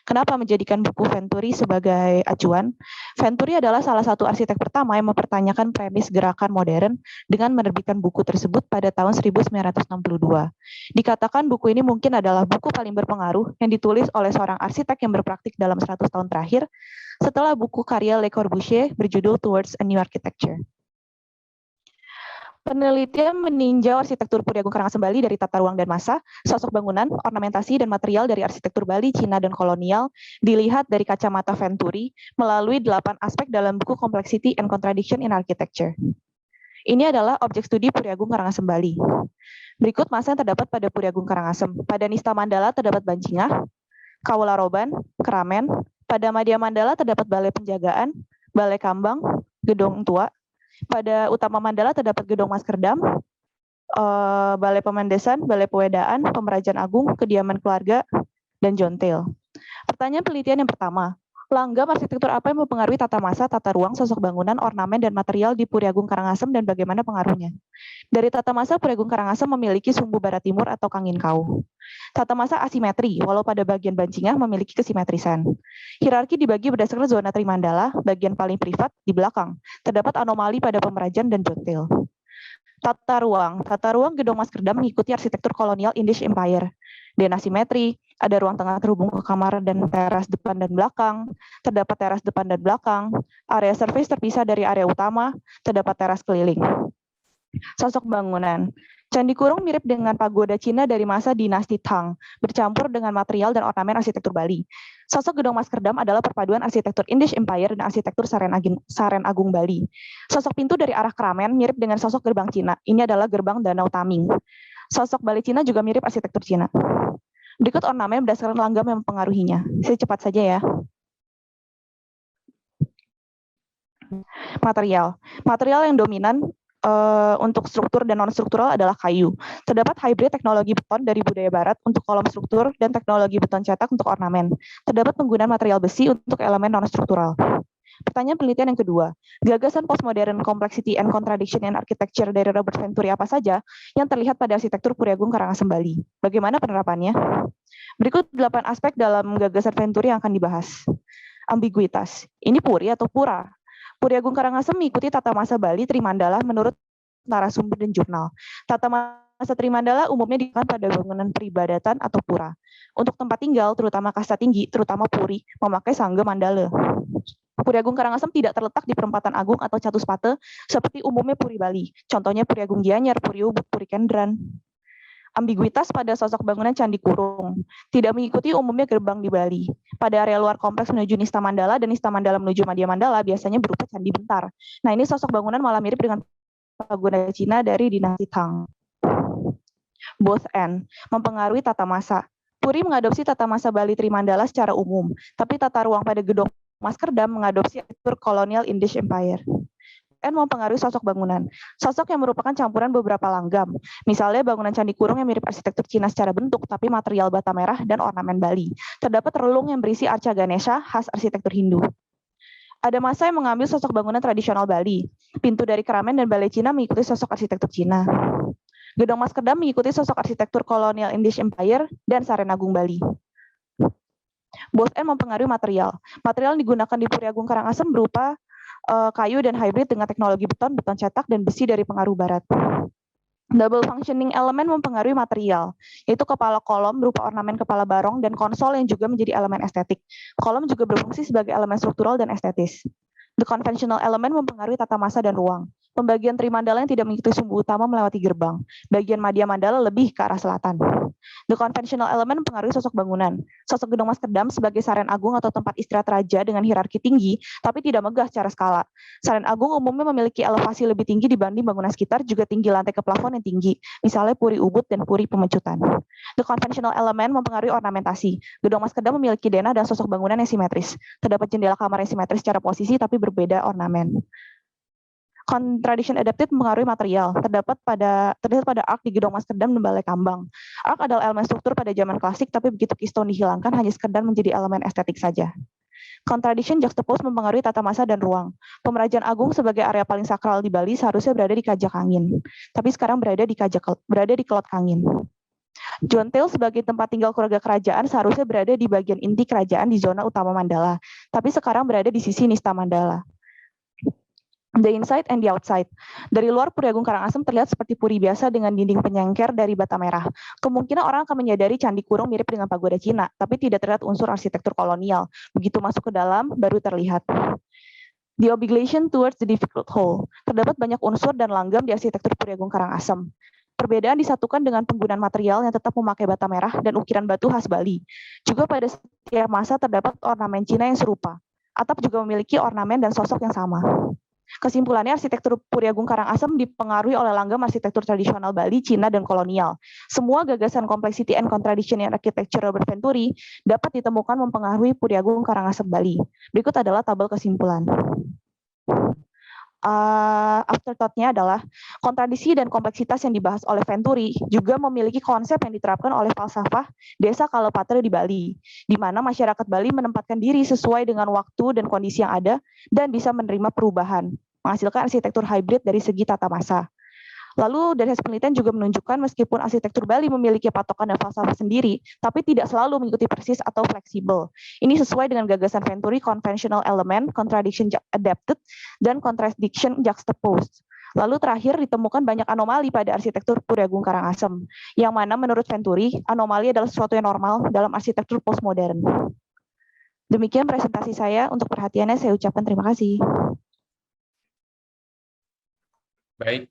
Kenapa menjadikan buku Venturi sebagai acuan? Venturi adalah salah satu arsitek pertama yang mempertanyakan premis gerakan modern dengan menerbitkan buku tersebut pada tahun 1962. Dikatakan buku ini mungkin adalah buku paling berpengaruh yang ditulis oleh seorang arsitek yang berpraktik dalam 100 tahun terakhir setelah buku karya Le Corbusier berjudul Towards a New Architecture. Penelitian meninjau arsitektur Puri Agung Karangasem Bali dari tata ruang dan massa, sosok bangunan, ornamentasi, dan material dari arsitektur Bali, Cina, dan kolonial dilihat dari kacamata Venturi melalui 8 aspek dalam buku Complexity and Contradiction in Architecture. Ini adalah objek studi Puri Agung Karangasem Bali. Berikut massa yang terdapat pada Puri Agung Karangasem. Pada Nista Mandala terdapat Bancingah, Kawularoban, Keramen. Pada Madya Mandala terdapat Balai Penjagaan, Balai Kambang, Gedong Tua. Pada Utama Mandala terdapat Gedong Maskerdam, Balai Pemendesan, Balai Pewedaan, Pemerajan Agung, Kediaman Keluarga, dan Jontel. Pertanyaan penelitian yang pertama, langgam arsitektur apa yang mempengaruhi tata massa, tata ruang, sosok bangunan, ornamen, dan material di Puri Agung Karangasem dan bagaimana pengaruhnya? Dari tata massa, Puri Agung Karangasem memiliki sumbu barat timur atau Kanginkau. Tata massa asimetri, walau pada bagian Bancingah memiliki kesimetrisan. Hierarki dibagi berdasarkan zona Trimandala, bagian paling privat di belakang. Terdapat anomali pada Pemerajan dan Jontel. Tata ruang Gedong Maskerdam mengikuti arsitektur kolonial Indisch Empire. Dan asimetri, ada ruang tengah terhubung ke kamar dan teras depan dan belakang, terdapat teras depan dan belakang, area service terpisah dari area utama, terdapat teras keliling. Sosok bangunan. Candi Kurung mirip dengan pagoda Cina dari masa dinasti Tang, bercampur dengan material dan ornamen arsitektur Bali. Sosok Gedong Maskerdam adalah perpaduan arsitektur Indisch Empire dan arsitektur Saren Agung Bali. Sosok pintu dari arah Keramen mirip dengan sosok gerbang Cina. Ini adalah gerbang Danau Taming. Sosok Balai Cina juga mirip arsitektur Cina. Berikut ornamen berdasarkan langgam yang mempengaruhinya. Saya cepat saja ya. Material yang dominan untuk struktur dan non-struktural adalah kayu. Terdapat hybrid teknologi beton dari budaya barat untuk kolom struktur dan teknologi beton cetak untuk ornamen. Terdapat penggunaan material besi untuk elemen non-struktural. Pertanyaan penelitian yang kedua, gagasan postmodern complexity and contradiction in architecture dari Robert Venturi apa saja yang terlihat pada arsitektur Puri Agung Karangasem Bali? Bagaimana penerapannya? Berikut 8 aspek dalam gagasan Venturi yang akan dibahas. Ambiguitas, ini puri atau pura? Puri Agung Karangasem mengikuti tata massa Bali Trimandala menurut narasumber dan jurnal. Tata massa Trimandala umumnya digunakan pada bangunan peribadatan atau pura. Untuk tempat tinggal, terutama kasta tinggi, terutama puri, memakai sangga mandala. Puri Agung Karangasem tidak terletak di perempatan agung atau Catuspate seperti umumnya Puri Bali. Contohnya Puri Agung Gianyar, Puri Ubud, Puri Kendran. Ambiguitas pada sosok bangunan Candi Kurung. Tidak mengikuti umumnya gerbang di Bali. Pada area luar kompleks menuju Nista Mandala dan Nista Mandala menuju Madya Mandala biasanya berupa candi bentar. Nah, ini sosok bangunan malah mirip dengan pagoda Cina dari dinasti Tang. Both end mempengaruhi tata massa. Puri mengadopsi tata massa Bali Trimandala secara umum, tapi tata ruang pada Gedong Maskerdam mengadopsi arsitektur kolonial Indisch Empire. N mempengaruhi sosok bangunan. Sosok yang merupakan campuran beberapa langgam. Misalnya bangunan Candi Kurung yang mirip arsitektur Cina secara bentuk, tapi material bata merah dan ornamen Bali. Terdapat relung yang berisi arca Ganesha khas arsitektur Hindu. Ada masa yang mengambil sosok bangunan tradisional Bali. Pintu dari Keramen dan Balai Cina mengikuti sosok arsitektur Cina. Gedong Maskerdam mengikuti sosok arsitektur kolonial Indisch Empire dan Saren Agung Bali. Both end mempengaruhi material. Material yang digunakan di Puri Agung Karangasem berupa kayu dan hybrid dengan teknologi beton, beton cetak, dan besi dari pengaruh barat. Double functioning elemen mempengaruhi material, yaitu kepala kolom berupa ornamen kepala barong dan konsol yang juga menjadi elemen estetik. Kolom juga berfungsi sebagai elemen struktural dan estetis. The conventional element mempengaruhi tata massa dan ruang. Pembagian Trimandala yang tidak mengikuti sumbu utama melewati gerbang. Bagian Madya Mandala lebih ke arah selatan. The conventional element mempengaruhi sosok bangunan. Sosok gedung Maskerdam sebagai Sarean Agung atau tempat istirahat raja dengan hierarki tinggi, tapi tidak megah secara skala. Sarean Agung umumnya memiliki elevasi lebih tinggi dibanding bangunan sekitar, juga tinggi lantai ke plafon yang tinggi, misalnya Puri Ubud dan Puri Pemecutan. The conventional element mempengaruhi ornamentasi. Gedung Maskerdam memiliki denah dan sosok bangunan yang simetris. Terdapat jendela kamar yang simetris secara posisi, tapi berbeda ornamen. Contradiction adapted mempengaruhi material. Terdapat pada ark di gedung Maskerdam dan Balai Kambang. Ark adalah elemen struktur pada zaman klasik, tapi begitu keystone dihilangkan, hanya sekedar menjadi elemen estetik saja. Contradiction juxtapose mempengaruhi tata masa dan ruang. Pemerajaan Agung sebagai area paling sakral di Bali seharusnya berada di Kajak Angin, tapi sekarang berada di Kelot Kangin. Jontel sebagai tempat tinggal keluarga kerajaan seharusnya berada di bagian inti kerajaan di zona utama Mandala, tapi sekarang berada di sisi Nista Mandala. The inside and the outside. Dari luar, Puri Agung Karangasem terlihat seperti puri biasa dengan dinding penyengker dari bata merah. Kemungkinan orang akan menyadari Candi Kurung mirip dengan pagoda Cina, tapi tidak terlihat unsur arsitektur kolonial. Begitu masuk ke dalam, baru terlihat. The obligation towards the difficult hole. Terdapat banyak unsur dan langgam di arsitektur Puri Agung Karangasem. Perbedaan disatukan dengan penggunaan material yang tetap memakai bata merah dan ukiran batu khas Bali. Juga pada setiap masa terdapat ornamen Cina yang serupa. Atap juga memiliki ornamen dan sosok yang sama. Kesimpulannya, arsitektur Puri Agung Karangasem dipengaruhi oleh langgam arsitektur tradisional Bali, Cina, dan kolonial. Semua gagasan complexity and contradiction in architecture Robert Venturi dapat ditemukan mempengaruhi Puri Agung Karangasem Bali. Berikut adalah tabel kesimpulan. Afterthought-nya adalah kontradiksi dan kompleksitas yang dibahas oleh Venturi juga memiliki konsep yang diterapkan oleh falsafah desa Kalopatre di Bali, di mana masyarakat Bali menempatkan diri sesuai dengan waktu dan kondisi yang ada dan bisa menerima perubahan, menghasilkan arsitektur hybrid dari segi tata masa. Lalu dari hasil penelitian juga menunjukkan meskipun arsitektur Bali memiliki patokan dan falsafah sendiri, tapi tidak selalu mengikuti persis atau fleksibel. Ini sesuai dengan gagasan Venturi conventional element, contradiction adapted, dan contradiction juxtaposed. Lalu terakhir ditemukan banyak anomali pada arsitektur Puri Agung Karangasem, yang mana menurut Venturi, anomali adalah sesuatu yang normal dalam arsitektur postmodern. Demikian presentasi saya, untuk perhatiannya saya ucapkan terima kasih. Baik.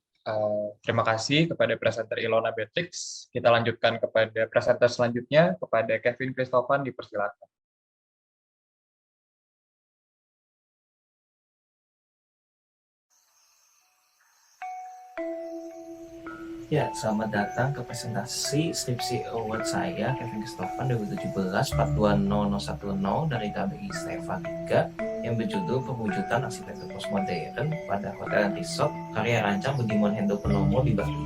Terima kasih kepada presenter Ilona Beatrix. Kita lanjutkan kepada presenter selanjutnya, kepada Kevin Christovan, dipersilakan. Ya, selamat datang ke presentasi skripsi award saya, Kevin Christovan 2017 4201010 dari KBI Stefa 3 yang berjudul Perwujudan Arsitektur Postmodern pada Hotel dan Resort karya rancang Budiman Hendro-Purnomo di Bali.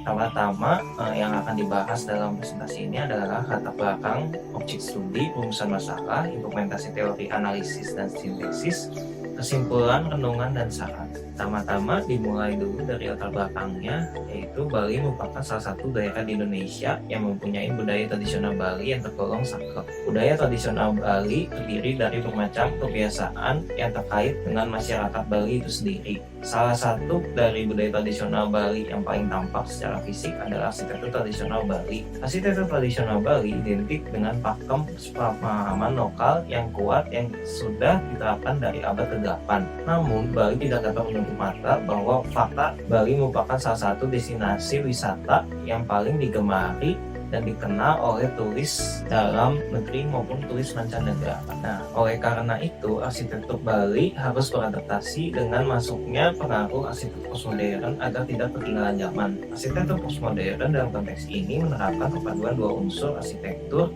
Pertama-tama yang akan dibahas dalam presentasi ini adalah latar belakang objek studi, rumusan masalah, implementasi teori analisis dan sintesis, kesimpulan, renungan, dan saran. Pertama-tama dimulai dulu dari latar belakangnya, yaitu Bali merupakan salah satu daerah di Indonesia yang mempunyai budaya tradisional Bali yang tergolong sakral. Budaya tradisional Bali terdiri dari bermacam kebiasaan yang terkait dengan masyarakat Bali itu sendiri. Salah satu dari budaya tradisional Bali yang paling tampak secara fisik adalah arsitektur tradisional Bali. Arsitektur tradisional Bali identik dengan pakem pemahaman lokal yang kuat yang sudah diterapkan dari abad ke-8. Namun, Bali tidak dapat menutup mata bahwa fakta Bali merupakan salah satu destinasi wisata yang paling digemari dan dikenal oleh turis dalam negeri maupun turis mancanegara. Nah, oleh karena itu, arsitektur Bali harus beradaptasi dengan masuknya pengaruh arsitektur postmodern agar tidak ketinggalan zaman. Arsitektur postmodern dalam konteks ini menerapkan perpaduan dua unsur arsitektur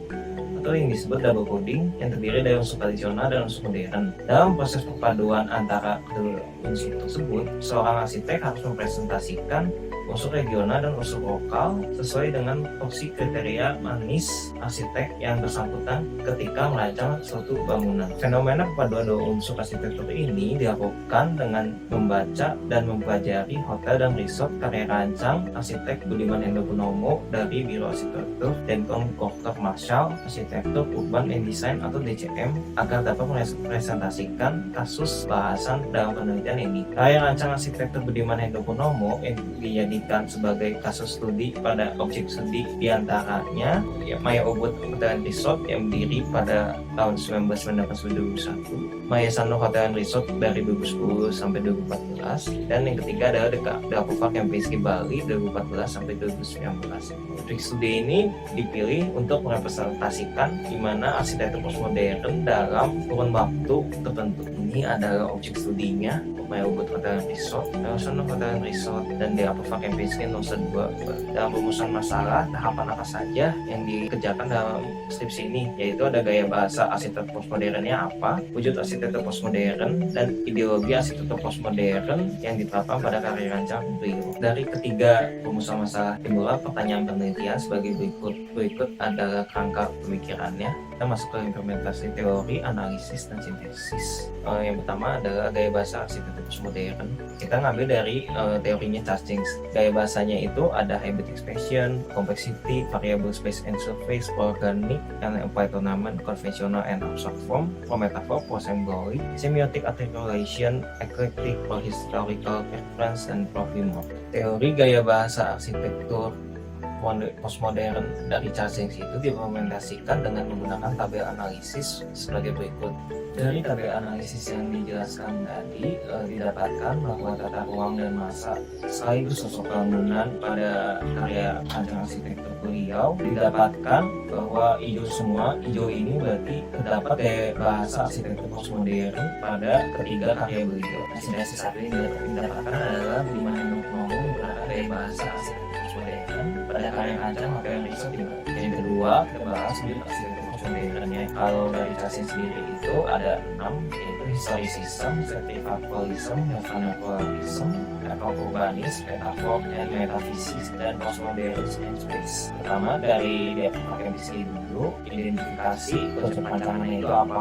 atau yang disebut double coding yang terdiri dari unsur tradisional dan unsur modern. Dalam proses perpaduan antara kedua unsur tersebut, seorang arsitek harus mempresentasikan unsur regional dan unsur lokal sesuai dengan porsi kriteria manis arsitek yang bersangkutan ketika merancang suatu bangunan. Fenomena perpaduan dua unsur arsitektur ini dilakukan dengan membaca dan mempelajari hotel dan resort karya rancang arsitek Budiman Hendro-Purnomo dari Biro Arsitektur Denton Corker Marshall Arsitektur Urban and Design atau DCM agar dapat merepresentasikan kasus bahasan dalam penelitian ini. Karya rancang arsitektur Budiman Hendro-Purnomo yang dijadikan dijadikan sebagai kasus studi pada objek studi diantaranya Maya Ubud Hotel and Resort yang berdiri pada tahun 1991, Maya Sanno Hotel and Resort dari 2010 sampai 2014, dan yang ketiga adalah The Apple Park yang PSG Bali 2014 sampai 2019. Objek studi ini dipilih untuk merepresentasikan di mana arsitektur postmodern dalam kurun waktu tertentu. Ini adalah objek studinya Maya Ubud Hotel and Resort, Maya Sanno Hotel and Resort, dan The Apple Park yang PSG Nusa Dua. Dalam rumusan masalah, tahapan apa saja yang dikerjakan dalam skripsi ini, yaitu ada gaya bahasa arsitektur postmodernnya apa, wujud arsitektur postmodern, dan ideologi arsitektur postmodern yang diterapkan pada karya rancang beliau. Dari ketiga rumusan masalah timbullah pertanyaan penelitian sebagai berikut. Berikut adalah kerangka pemikirannya. Kita masuk ke implementasi teori, analisis, dan sintesis. Yang pertama adalah gaya bahasa arsitektur postmodern. Kita ngambil dari teorinya Charles. Gaya bahasanya itu ada hybrid expression, complexity, variable space and surface, organic, and applied ornament, conventional and abstract form, metaphor, symbolic, semiotic articulation, eclectic, historical reference, and profimor. Teori gaya bahasa arsitektur postmodern dari Charles itu diimplementasikan dengan menggunakan tabel analisis sebagai berikut. Dari tabel analisis yang dijelaskan tadi didapatkan bahwa tata ruang dan masa sekaligus sosok bangunan pada karya rancang arsitektur beliau didapatkan bahwa hijau ini berarti terdapat gaya bahasa arsitektur postmodern pada ketiga karya beliau. Sintesis satu ini didapatkan adalah di mana menggunakan gaya bahasa arsitektur postmodern pada karya rancang Hotel and Resort. Yang kedua, kita bahas wujud arsitektur postmodernnya. Kalau dari Charles sendiri itu ada 6, yaitu historicism, certificalism, neo-colonialism, urbanism, metafor, metafisik, dan postmodern space. Pertama dari dia pakai misi dulu, identifikasi konsep rancangannya itu apa.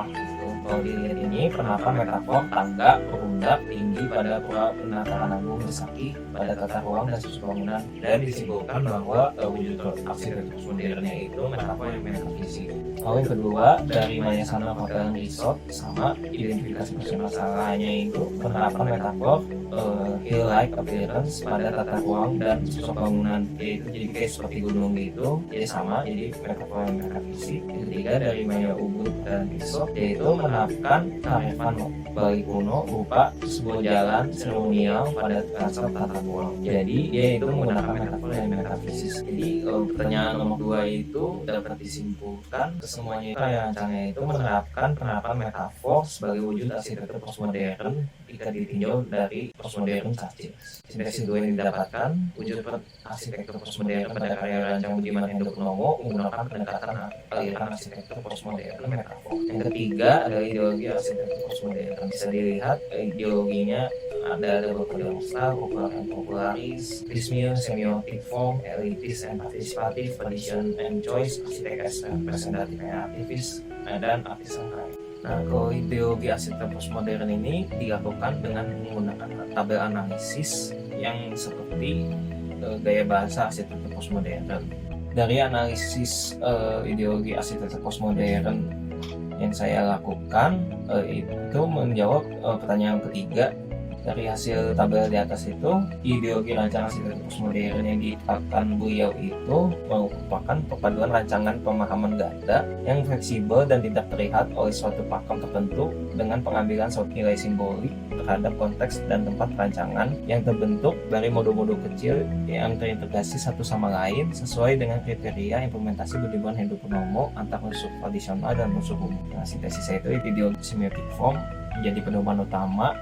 Kalau dilihat ini, penerapan metafor tangga, berundak, tinggi pada pura penataan agung bersaki pada tata ruang dan susun bangunan, dan disimpulkan bahwa wujud arsitektur postmodernnya itu metafor yang metafisik. Lalu yang kedua dari Maya Sanno Hotel and Resort, sama identifikasi masalahnya itu penerapan metafor hill-like appearance pada tata ruang dan susun bangunan, yaitu jadi kayak seperti gunung gitu, jadi sama, jadi metafor yang metafisik. Yang ketiga dari Maya Ubud dan Resort, yaitu menerapkan kearifan Bali kuno berupa sebuah jalan seremonial pada kasar tata ruang. Jadi dia itu menggunakan metafor yang metafisik. Jadi pertanyaan nomor 2 itu dapat disimpulkan kesemuanya itu rancangnya itu menerapkan penerapan metafor sebagai wujud arsitektur postmodern jika ditinjau dari postmodern Charles. Sintesis 2 yang didapatkan wujud arsitektur postmodern pada karya rancang Budiman Hendro Purnomo menggunakan pendekatan aliran arsitektur postmodern metafor. Yang ketiga adalah ideologi arsitektur postmodern. Bisa dilihat ideologinya ada beberapa style, popular and popularis, piecemeal, semiotic form, elitis and participative, tradition and choice, arsitek as representative and aktivis, dan artisan kaya. Nah, kalau ideologi arsitektur postmodern ini dilakukan dengan menggunakan tabel analisis yang seperti gaya bahasa arsitektur postmodern. Dari analisis ideologi arsitektur postmodern yang saya lakukan itu menjawab pertanyaan ketiga. Dari hasil tabel di atas itu, ideologi rancangan arsitektur postmodern yang ditetapkan beliau itu merupakan perpaduan rancangan pemahaman ganda yang fleksibel dan tidak terlihat oleh suatu pakem tertentu dengan pengambilan suatu nilai simbolik terhadap konteks dan tempat rancangan yang terbentuk dari modul-modul kecil yang terintegrasi satu sama lain sesuai dengan kriteria implementasi Budiman Hendro Purnomo antar unsur tradisional dan unsur umum. Nah, sintesis saya itu ideologi semiotic form menjadi pedoman utama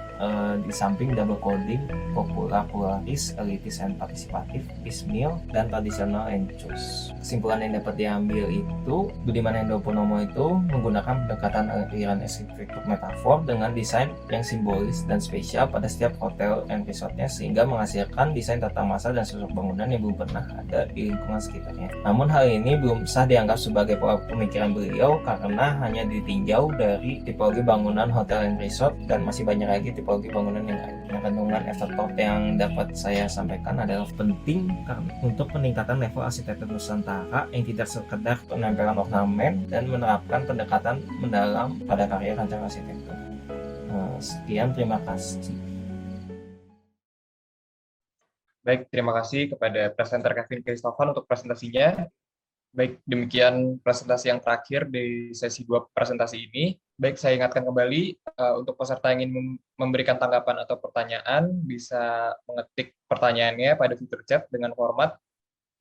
di samping double coding, popular, pluralis, elitis, and partisipatif, piecemeal, dan tradisional and choice. Kesimpulan yang dapat diambil itu, Budiman Hendro Purnomo itu menggunakan pendekatan aliran arsitektur metafor dengan desain yang simbolis dan spesial pada setiap hotel and resortnya sehingga menghasilkan desain tata masa dan sosok bangunan yang belum pernah ada di lingkungan sekitarnya. Namun hal ini belum sah dianggap sebagai pemikiran beliau karena hanya ditinjau dari tipologi bangunan hotel and resort dan masih banyak lagi tipologi bangunan yang lain. Kandungan efektor yang dapat saya sampaikan adalah penting untuk peningkatan level arsitektur Nusantara yang tidak sekedar penempelan ornamen dan menerapkan pendekatan mendalam pada karya rancang arsitektur. Sekian, terima kasih. Baik, terima kasih kepada presenter Kevin Christovan untuk presentasinya. Baik, demikian presentasi yang terakhir di sesi 2 presentasi ini. Baik, saya ingatkan kembali untuk peserta yang ingin memberikan tanggapan atau pertanyaan, bisa mengetik pertanyaannya pada fitur chat dengan format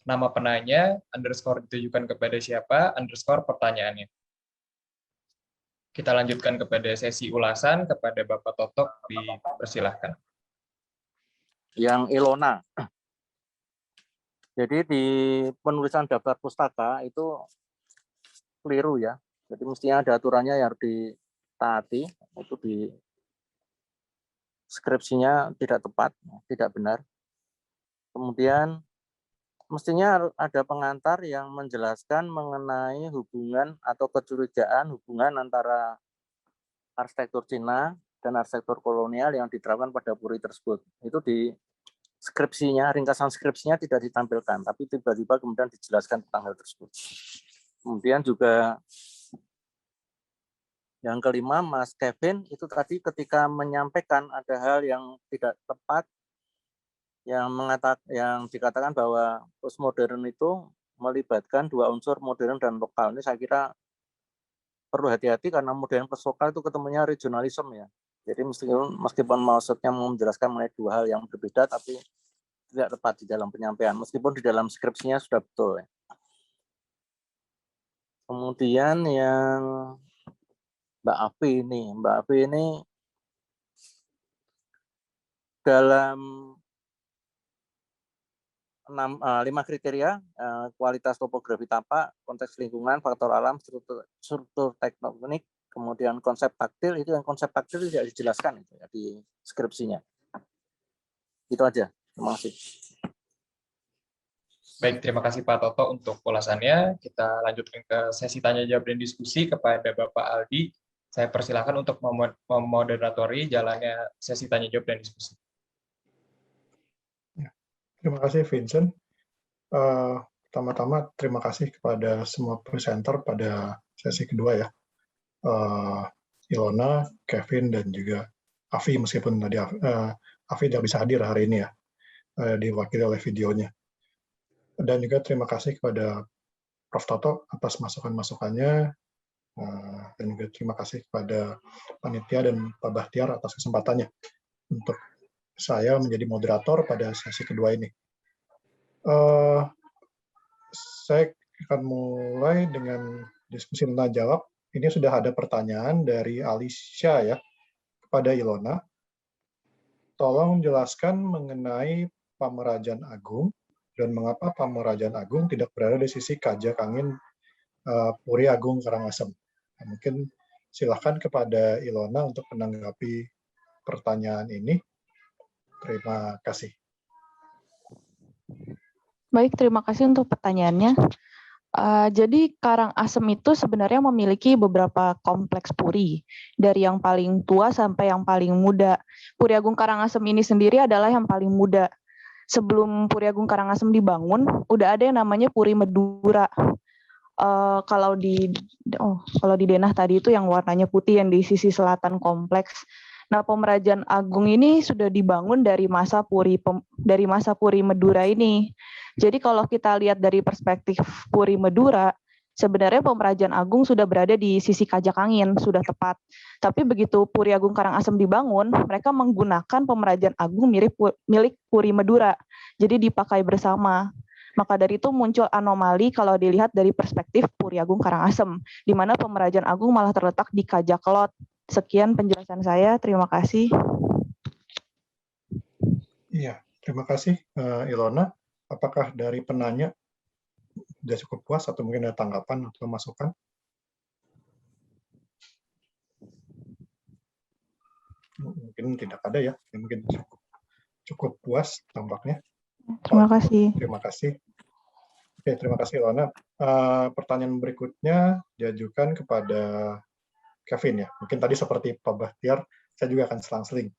nama penanya, underscore ditujukan kepada siapa, underscore pertanyaannya. Kita lanjutkan kepada sesi ulasan, kepada Bapak Totok, dipersilahkan. Yang Ilona. Jadi di penulisan daftar pustaka itu keliru ya. Jadi mestinya ada aturannya yang harus ditaati, itu di skripsinya tidak tepat, tidak benar. Kemudian mestinya ada pengantar yang menjelaskan mengenai hubungan atau kecurigaan hubungan antara arsitektur Cina dan arsitektur kolonial yang diterapkan pada puri tersebut. Itu di skripsinya, ringkasan skripsinya tidak ditampilkan, tapi tiba-tiba kemudian dijelaskan tentang hal tersebut. Kemudian juga yang kelima, Mas Kevin, itu tadi ketika menyampaikan ada hal yang tidak tepat, yang dikatakan bahwa postmodern itu melibatkan dua unsur modern dan lokal. Ini saya kira perlu hati-hati karena modern plus lokal itu ketemunya regionalisme ya. Jadi meskipun maksudnya menjelaskan mengenai dua hal yang berbeda, tapi tidak tepat di dalam penyampaian, meskipun di dalam skripsinya sudah betul. Kemudian yang Mbak Afi ini dalam 5 kriteria, kualitas topografi tapak, konteks lingkungan, faktor alam, struktur tektonik, kemudian konsep taktil, itu yang konsep taktil tidak dijelaskan itu ya, di skripsinya. Itu aja, terima kasih. Baik, terima kasih Pak Toto untuk ulasannya. Kita lanjutkan ke sesi tanya jawab dan diskusi kepada Bapak Aldi. Saya persilakan untuk memoderatori jalannya sesi tanya jawab dan diskusi. Terima kasih Vincent. Pertama-tama terima kasih kepada semua presenter pada sesi kedua ya. Ilona, Kevin, dan juga Afi, meskipun tadi Afi tidak bisa hadir hari ini ya, diwakili oleh videonya. Dan juga terima kasih kepada Prof. Toto atas masukan-masukannya, dan juga terima kasih kepada panitia dan Pak Bahtiar atas kesempatannya untuk saya menjadi moderator pada sesi kedua ini. Saya akan mulai dengan diskusi tanya jawab. Ini sudah ada pertanyaan dari Alicia ya kepada Ilona. Tolong jelaskan mengenai Pamerajan Agung dan mengapa Pamerajan Agung tidak berada di sisi Kajak Angin Puri Agung Karangasem. Nah, mungkin silakan kepada Ilona untuk menanggapi pertanyaan ini. Terima kasih. Baik, terima kasih untuk pertanyaannya. Jadi Karangasem itu sebenarnya memiliki beberapa kompleks puri, dari yang paling tua sampai yang paling muda. Puri Agung Karangasem ini sendiri adalah yang paling muda. Sebelum Puri Agung Karangasem dibangun, udah ada yang namanya Puri Medura. Kalau di denah tadi itu yang warnanya putih yang di sisi selatan kompleks. Nah, Pamerajan Agung ini sudah dibangun dari masa Puri Medura ini. Jadi kalau kita lihat dari perspektif Puri Medura, sebenarnya Pamerajan Agung sudah berada di sisi Kajak Angin, sudah tepat. Tapi begitu Puri Agung Karangasem dibangun, mereka menggunakan Pamerajan Agung milik Puri Medura. Jadi dipakai bersama. Maka dari itu muncul anomali kalau dilihat dari perspektif Puri Agung Karangasem, di mana Pamerajan Agung malah terletak di Kajak Lot. Sekian penjelasan saya, terima kasih. Iya, terima kasih Ilona. Apakah dari penanya sudah cukup puas atau mungkin ada tanggapan atau masukan? Mungkin tidak ada ya, mungkin cukup puas tampaknya. Terima kasih. Terima kasih. Oke, terima kasih Ilona. Pertanyaan berikutnya diajukan kepada Kevin ya. Mungkin tadi seperti Pak Bahtiar, saya juga akan selang-seling.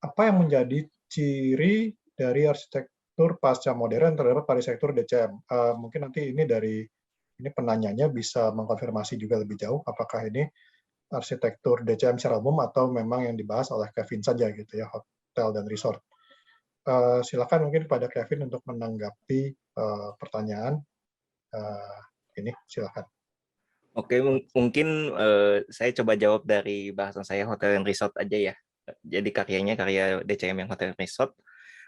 Apa yang menjadi ciri dari arsitektur pasca modern terhadap arsitektur DCM? Mungkin nanti ini penanyanya bisa mengkonfirmasi juga lebih jauh apakah ini arsitektur DCM secara umum atau memang yang dibahas oleh Kevin saja gitu ya, hotel dan resort. silakan mungkin pada Kevin untuk menanggapi pertanyaan ini, silakan. Oke, mungkin saya coba jawab dari bahasan saya hotel and resort aja ya. Jadi karyanya karya DCM yang hotel and resort.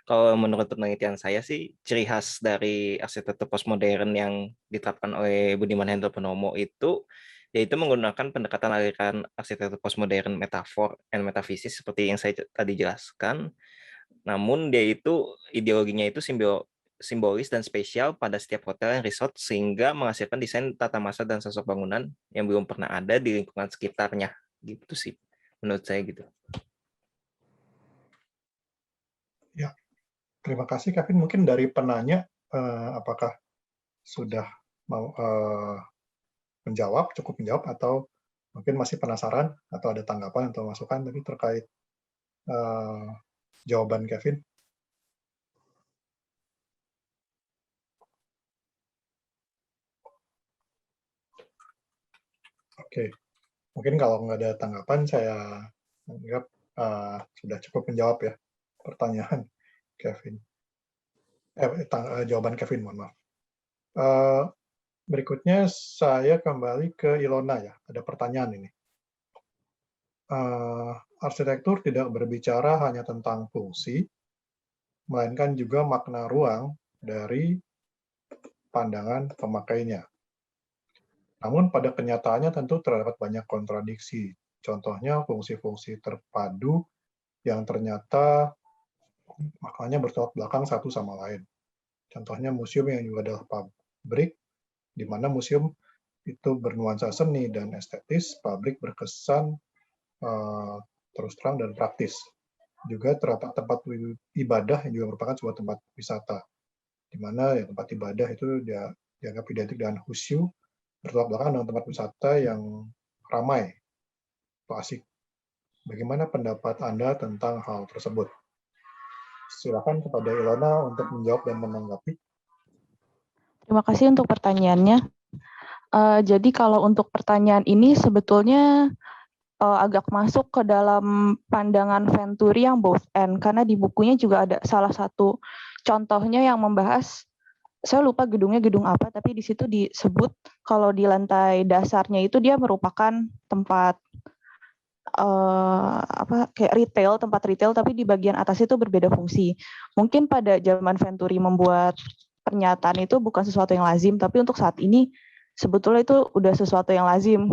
Kalau menurut penelitian saya sih, ciri khas dari arsitektur postmodern yang diterapkan oleh Budiman Hendro Purnomo itu, yaitu menggunakan pendekatan aliran arsitektur postmodern metafor dan metafisis seperti yang saya tadi jelaskan. Namun dia itu ideologinya itu simbolis dan spesial pada setiap hotel dan resort sehingga menghasilkan desain tata masa dan sosok bangunan yang belum pernah ada di lingkungan sekitarnya. Gitu sih, menurut saya gitu. Ya, terima kasih Kevin. Mungkin dari penanya, apakah sudah mau cukup menjawab, atau mungkin masih penasaran atau ada tanggapan atau masukan tadi terkait jawaban Kevin? Oke, mungkin kalau nggak ada tanggapan, saya anggap sudah cukup menjawab ya pertanyaan Kevin. Jawaban Kevin, mohon maaf. Berikutnya saya kembali ke Ilona ya, ada pertanyaan ini. Arsitektur tidak berbicara hanya tentang fungsi, melainkan juga makna ruang dari pandangan pemakainya. Namun pada kenyataannya tentu terdapat banyak kontradiksi. Contohnya fungsi-fungsi terpadu yang ternyata maknanya bertolak belakang satu sama lain. Contohnya museum yang juga adalah pabrik, di mana museum itu bernuansa seni dan estetis, pabrik berkesan terus terang dan praktis. Juga terdapat tempat ibadah yang juga merupakan sebuah tempat wisata, di mana ya, tempat ibadah itu dianggap identik dengan khusyuk, bertolak belakang dengan tempat wisata yang ramai, asik. Bagaimana pendapat Anda tentang hal tersebut? Silakan kepada Ilona untuk menjawab dan menanggapi. Terima kasih untuk pertanyaannya. Jadi kalau untuk pertanyaan ini sebetulnya agak masuk ke dalam pandangan Venturi yang both and, karena di bukunya juga ada salah satu contohnya yang membahas, saya lupa gedungnya gedung apa, tapi di situ disebut kalau di lantai dasarnya itu dia merupakan tempat kayak retail, tempat retail, tapi di bagian atas itu berbeda fungsi. Mungkin pada zaman Venturi membuat pernyataan itu bukan sesuatu yang lazim, tapi untuk saat ini sebetulnya itu udah sesuatu yang lazim.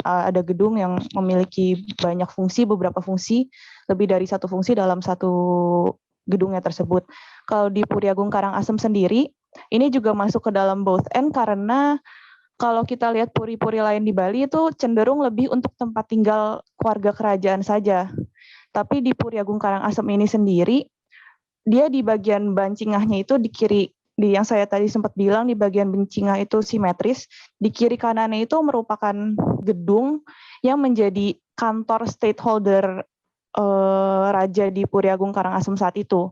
Ada gedung yang memiliki banyak fungsi, beberapa fungsi, lebih dari satu fungsi dalam satu gedungnya tersebut. Kalau di Puri Agung Karangasem sendiri, ini juga masuk ke dalam both and karena kalau kita lihat puri-puri lain di Bali itu cenderung lebih untuk tempat tinggal keluarga kerajaan saja. Tapi di Puri Agung Karangasem ini sendiri, dia di bagian bancingahnya itu di kiri, yang saya tadi sempat bilang di bagian bancingah itu simetris, di kiri kanannya itu merupakan gedung yang menjadi kantor stakeholder raja di Puri Agung Karangasem saat itu.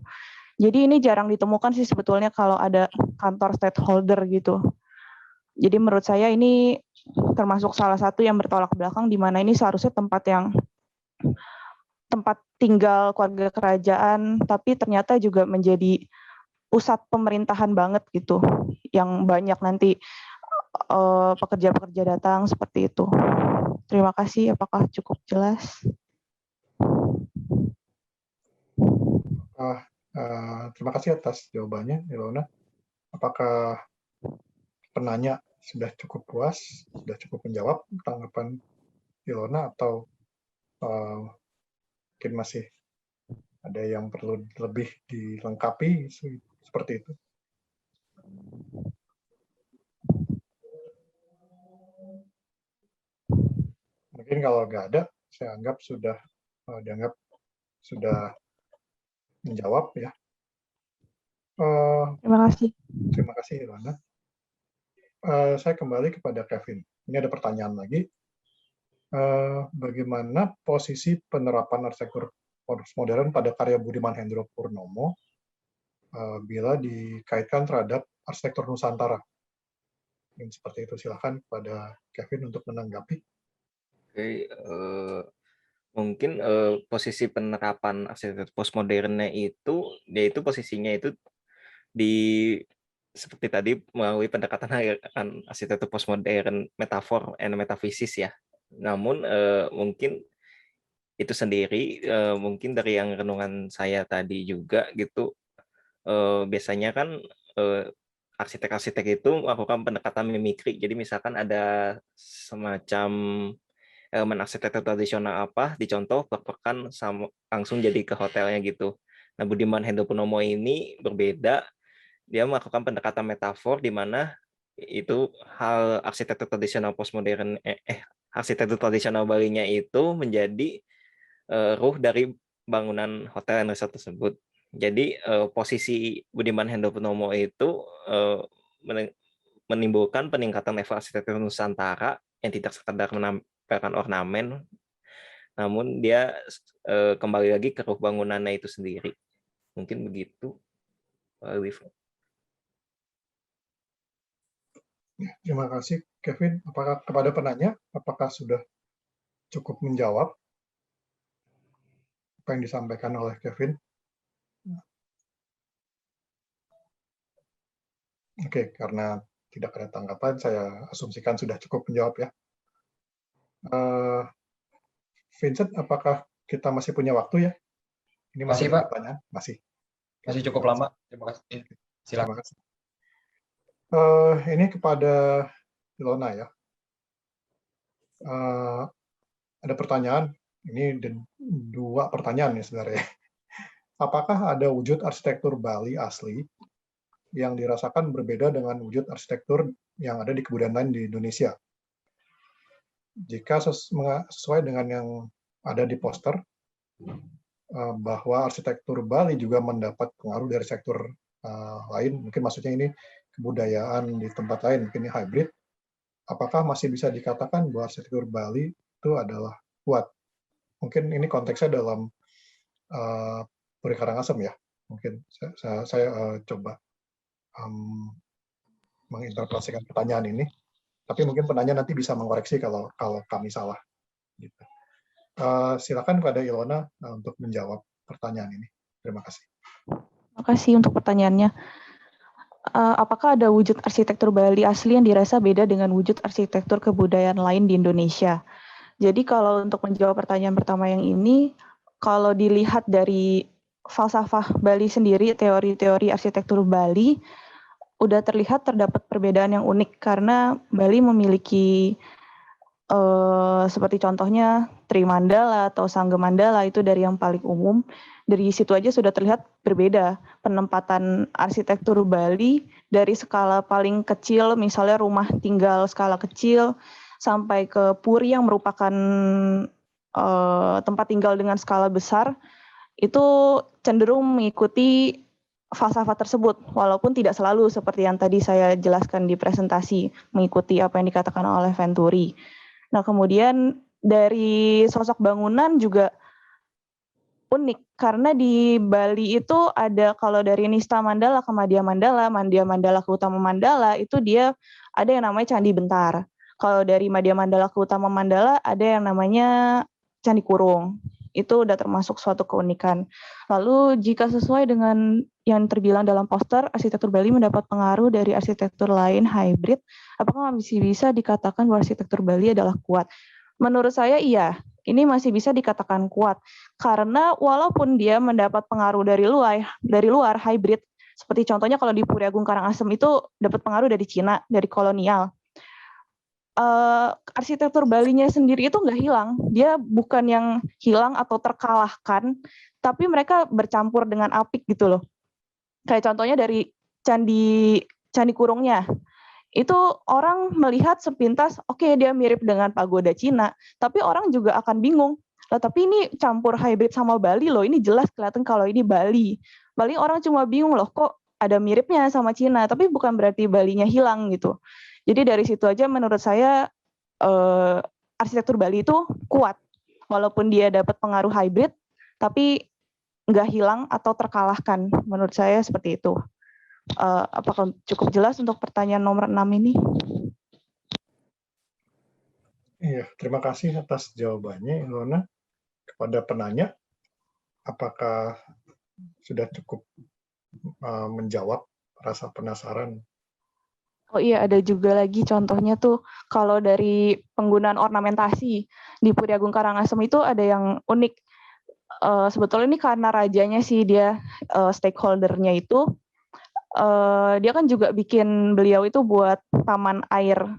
Jadi ini jarang ditemukan sih sebetulnya kalau ada kantor stakeholder gitu. Jadi menurut saya ini termasuk salah satu yang bertolak belakang, di mana ini seharusnya tempat tinggal keluarga kerajaan, tapi ternyata juga menjadi pusat pemerintahan banget gitu, yang banyak nanti pekerja-pekerja datang seperti itu. Terima kasih, apakah cukup jelas? Terima kasih atas jawabannya, Ilona. Apakah penanya sudah cukup puas, sudah cukup menjawab tanggapan Ilona, atau mungkin masih ada yang perlu lebih dilengkapi seperti itu? Mungkin kalau nggak ada, saya anggap sudah menjawab ya. Terima kasih. Terima kasih Ilona. Saya kembali kepada Kevin. Ini ada pertanyaan lagi. Bagaimana posisi penerapan arsitektur postmodern pada karya Budiman Hendro Purnomo bila dikaitkan terhadap arsitektur Nusantara? Seperti itu, silakan pada Kevin untuk menanggapi. Oke, mungkin posisi penerapan arsitektur postmodernnya itu, dia itu posisinya itu di seperti tadi melalui pendekatan arsitektur postmodern metafor and metafisis ya. Namun mungkin itu sendiri mungkin dari yang renungan saya tadi juga gitu, biasanya kan arsitek-arsitek itu melakukan pendekatan mimikri. Jadi misalkan ada semacam elemen arsitektur tradisional apa dicontoh plek-plekan sama langsung jadi ke hotelnya gitu. Nah, Budiman Hendropurnomo ini berbeda, dia melakukan pendekatan metafor di mana itu hal arsitektur tradisional postmodern arsitektur tradisional Bali-nya itu menjadi ruh dari bangunan hotel dan resort tersebut. Jadi posisi Budiman Hendropurnomo itu menimbulkan peningkatan level arsitektur Nusantara yang tidak sekedar menampilkan ornamen, namun dia kembali lagi ke ruh bangunannya itu sendiri. Mungkin begitu, Pak Alif. Terima kasih, Kevin. Apakah kepada penanya, apakah sudah cukup menjawab apa yang disampaikan oleh Kevin? Oke, karena tidak ada tanggapan, saya asumsikan sudah cukup menjawab ya. Vincent, apakah kita masih punya waktu ya? Ini Masih, Pak. Pertanyaan? Masih. Masih cukup lama. Terima kasih. Silakan. Terima kasih. Ini kepada Ilona ya. Ada pertanyaan, ini dua pertanyaan ya sebenarnya. Apakah ada wujud arsitektur Bali asli yang dirasakan berbeda dengan wujud arsitektur yang ada di kebudayaan lain di Indonesia? Jika sesuai dengan yang ada di poster, bahwa arsitektur Bali juga mendapat pengaruh dari sektor lain, mungkin maksudnya ini kebudayaan di tempat lain, mungkin ini hybrid, apakah masih bisa dikatakan bahwa arsitektur Bali itu adalah kuat? Mungkin ini konteksnya dalam Puri Karangasem ya. Mungkin saya coba menginterpretasikan pertanyaan ini. Tapi mungkin penanya nanti bisa mengoreksi kalau kami salah. Gitu. Silakan kepada Ilona untuk menjawab pertanyaan ini. Terima kasih. Terima kasih untuk pertanyaannya. Apakah ada wujud arsitektur Bali asli yang dirasa beda dengan wujud arsitektur kebudayaan lain di Indonesia? Jadi kalau untuk menjawab pertanyaan pertama yang ini, kalau dilihat dari falsafah Bali sendiri, teori-teori arsitektur Bali, udah terlihat terdapat perbedaan yang unik karena Bali memiliki seperti contohnya Trimandala atau Sangga Mandala itu dari yang paling umum. Dari situ aja sudah terlihat berbeda penempatan arsitektur Bali dari skala paling kecil, misalnya rumah tinggal skala kecil, sampai ke puri yang merupakan tempat tinggal dengan skala besar, itu cenderung mengikuti falsafah tersebut, walaupun tidak selalu seperti yang tadi saya jelaskan di presentasi, mengikuti apa yang dikatakan oleh Venturi. Nah, kemudian dari sosok bangunan juga unik, karena di Bali itu ada, kalau dari Nista Mandala ke Madya Mandala ke Utama Mandala, itu dia ada yang namanya Candi Bentar. Kalau dari Madya Mandala ke Utama Mandala, ada yang namanya Candi Kurung. Itu udah termasuk suatu keunikan. Lalu jika sesuai dengan yang terbilang dalam poster, arsitektur Bali mendapat pengaruh dari arsitektur lain hybrid, apakah masih bisa dikatakan bahwa arsitektur Bali adalah kuat? Menurut saya iya, ini masih bisa dikatakan kuat. Karena walaupun dia mendapat pengaruh dari luar hybrid, seperti contohnya kalau di Puri Agung Karangasem itu dapat pengaruh dari Cina, dari kolonial. Arsitektur Balinya sendiri itu nggak hilang. Dia bukan yang hilang atau terkalahkan, tapi mereka bercampur dengan apik gitu loh. Kayak contohnya dari Candi Kurungnya. Itu orang melihat sepintas, oke, dia mirip dengan pagoda Cina, tapi orang juga akan bingung. Lah, tapi ini campur hybrid sama Bali loh, ini jelas kelihatan kalau ini Bali. Bali orang cuma bingung loh, kok ada miripnya sama Cina, tapi bukan berarti Balinya hilang gitu. Jadi dari situ aja menurut saya arsitektur Bali itu kuat. Walaupun dia dapat pengaruh hybrid, tapi nggak hilang atau terkalahkan. Menurut saya seperti itu. Apakah cukup jelas untuk pertanyaan nomor 6 ini? Iya, terima kasih atas jawabannya, Ilona. kepada penanya, apakah sudah cukup menjawab rasa penasaran? Oh iya, ada juga lagi contohnya tuh kalau dari penggunaan ornamentasi di Puri Agung Karangasem itu ada yang unik. Sebetulnya ini karena rajanya sih dia stakeholder-nya itu dia kan juga bikin beliau itu buat taman air,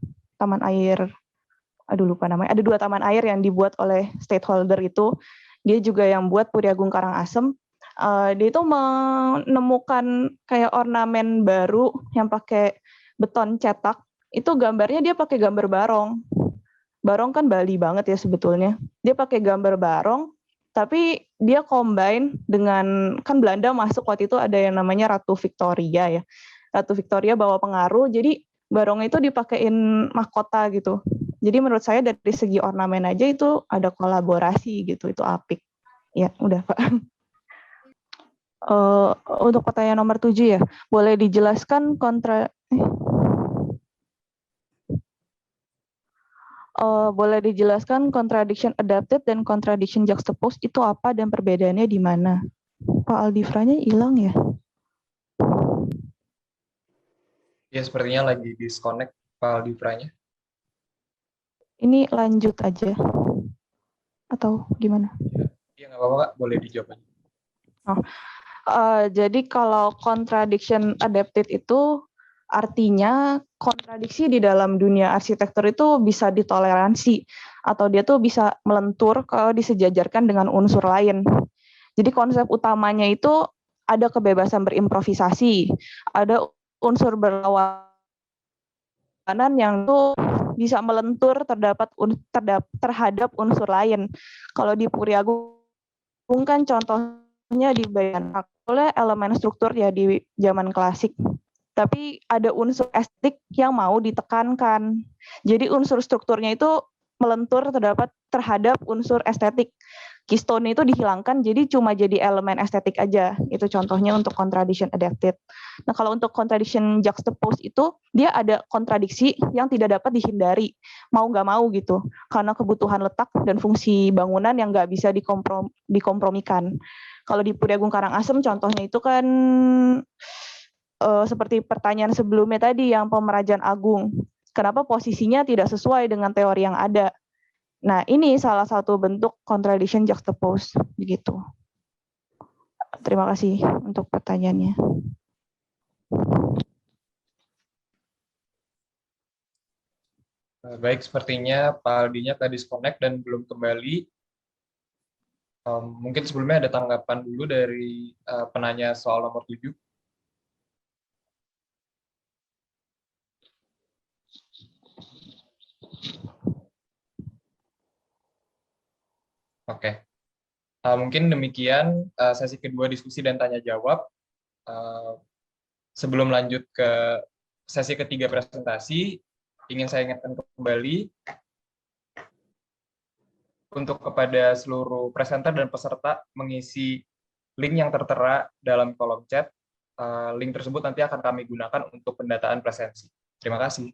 aduh lupa namanya. Ada 2 taman air yang dibuat oleh stakeholder itu. Dia juga yang buat Puri Agung Karangasem. Dia itu menemukan kayak ornamen baru yang pakai beton cetak. Itu gambarnya dia pakai gambar barong. Barong kan Bali banget ya sebetulnya. Dia pakai gambar barong, tapi dia combine dengan, kan Belanda masuk waktu itu ada yang namanya Ratu Victoria ya. Ratu Victoria bawa pengaruh, jadi barong itu dipakein mahkota gitu. Jadi menurut saya dari segi ornamen aja itu ada kolaborasi gitu, itu apik. Ya, udah Pak. Untuk pertanyaan nomor 7 ya, boleh dijelaskan contradiction adapted dan contradiction juxtaposed itu apa dan perbedaannya di mana? Pak Aldifranya hilang ya? Ya, sepertinya lagi disconnect Pak Aldifranya. Ini lanjut aja atau gimana? Iya, nggak apa-apa Kak, boleh dijawab aja. Jadi kalau contradiction adapted itu artinya kontradiksi di dalam dunia arsitektur itu bisa ditoleransi atau dia tuh bisa melentur kalau disejajarkan dengan unsur lain. Jadi konsep utamanya itu ada kebebasan berimprovisasi, ada unsur berlawanan yang tuh bisa melentur terhadap unsur lain. Kalau di Puri Agung kan contohnya dibayangkan oleh elemen struktur ya di zaman klasik. Tapi ada unsur estetik yang mau ditekankan. Jadi unsur strukturnya itu melentur terhadap unsur estetik. Keystone itu dihilangkan, jadi cuma jadi elemen estetik aja. Itu contohnya untuk contradiction adapted. Nah, kalau untuk contradiction juxtaposed itu, dia ada kontradiksi yang tidak dapat dihindari. Mau nggak mau gitu. Karena kebutuhan letak dan fungsi bangunan yang nggak bisa dikompromikan. Kalau di Puri Agung Karangasem contohnya itu kan seperti pertanyaan sebelumnya tadi yang Pemerajan Agung. Kenapa posisinya tidak sesuai dengan teori yang ada? Nah, ini salah satu bentuk contradiction juxtaposed begitu. Terima kasih untuk pertanyaannya. Baik, sepertinya Pak Aldinya tadi disconnect dan belum kembali. Mungkin sebelumnya ada tanggapan dulu dari penanya soal nomor 7. Oke. Mungkin demikian sesi kedua diskusi dan tanya jawab. Sebelum lanjut ke sesi ketiga presentasi, ingin saya ingatkan kembali untuk kepada seluruh presenter dan peserta mengisi link yang tertera dalam kolom chat. Link tersebut nanti akan kami gunakan untuk pendataan presensi. Terima kasih.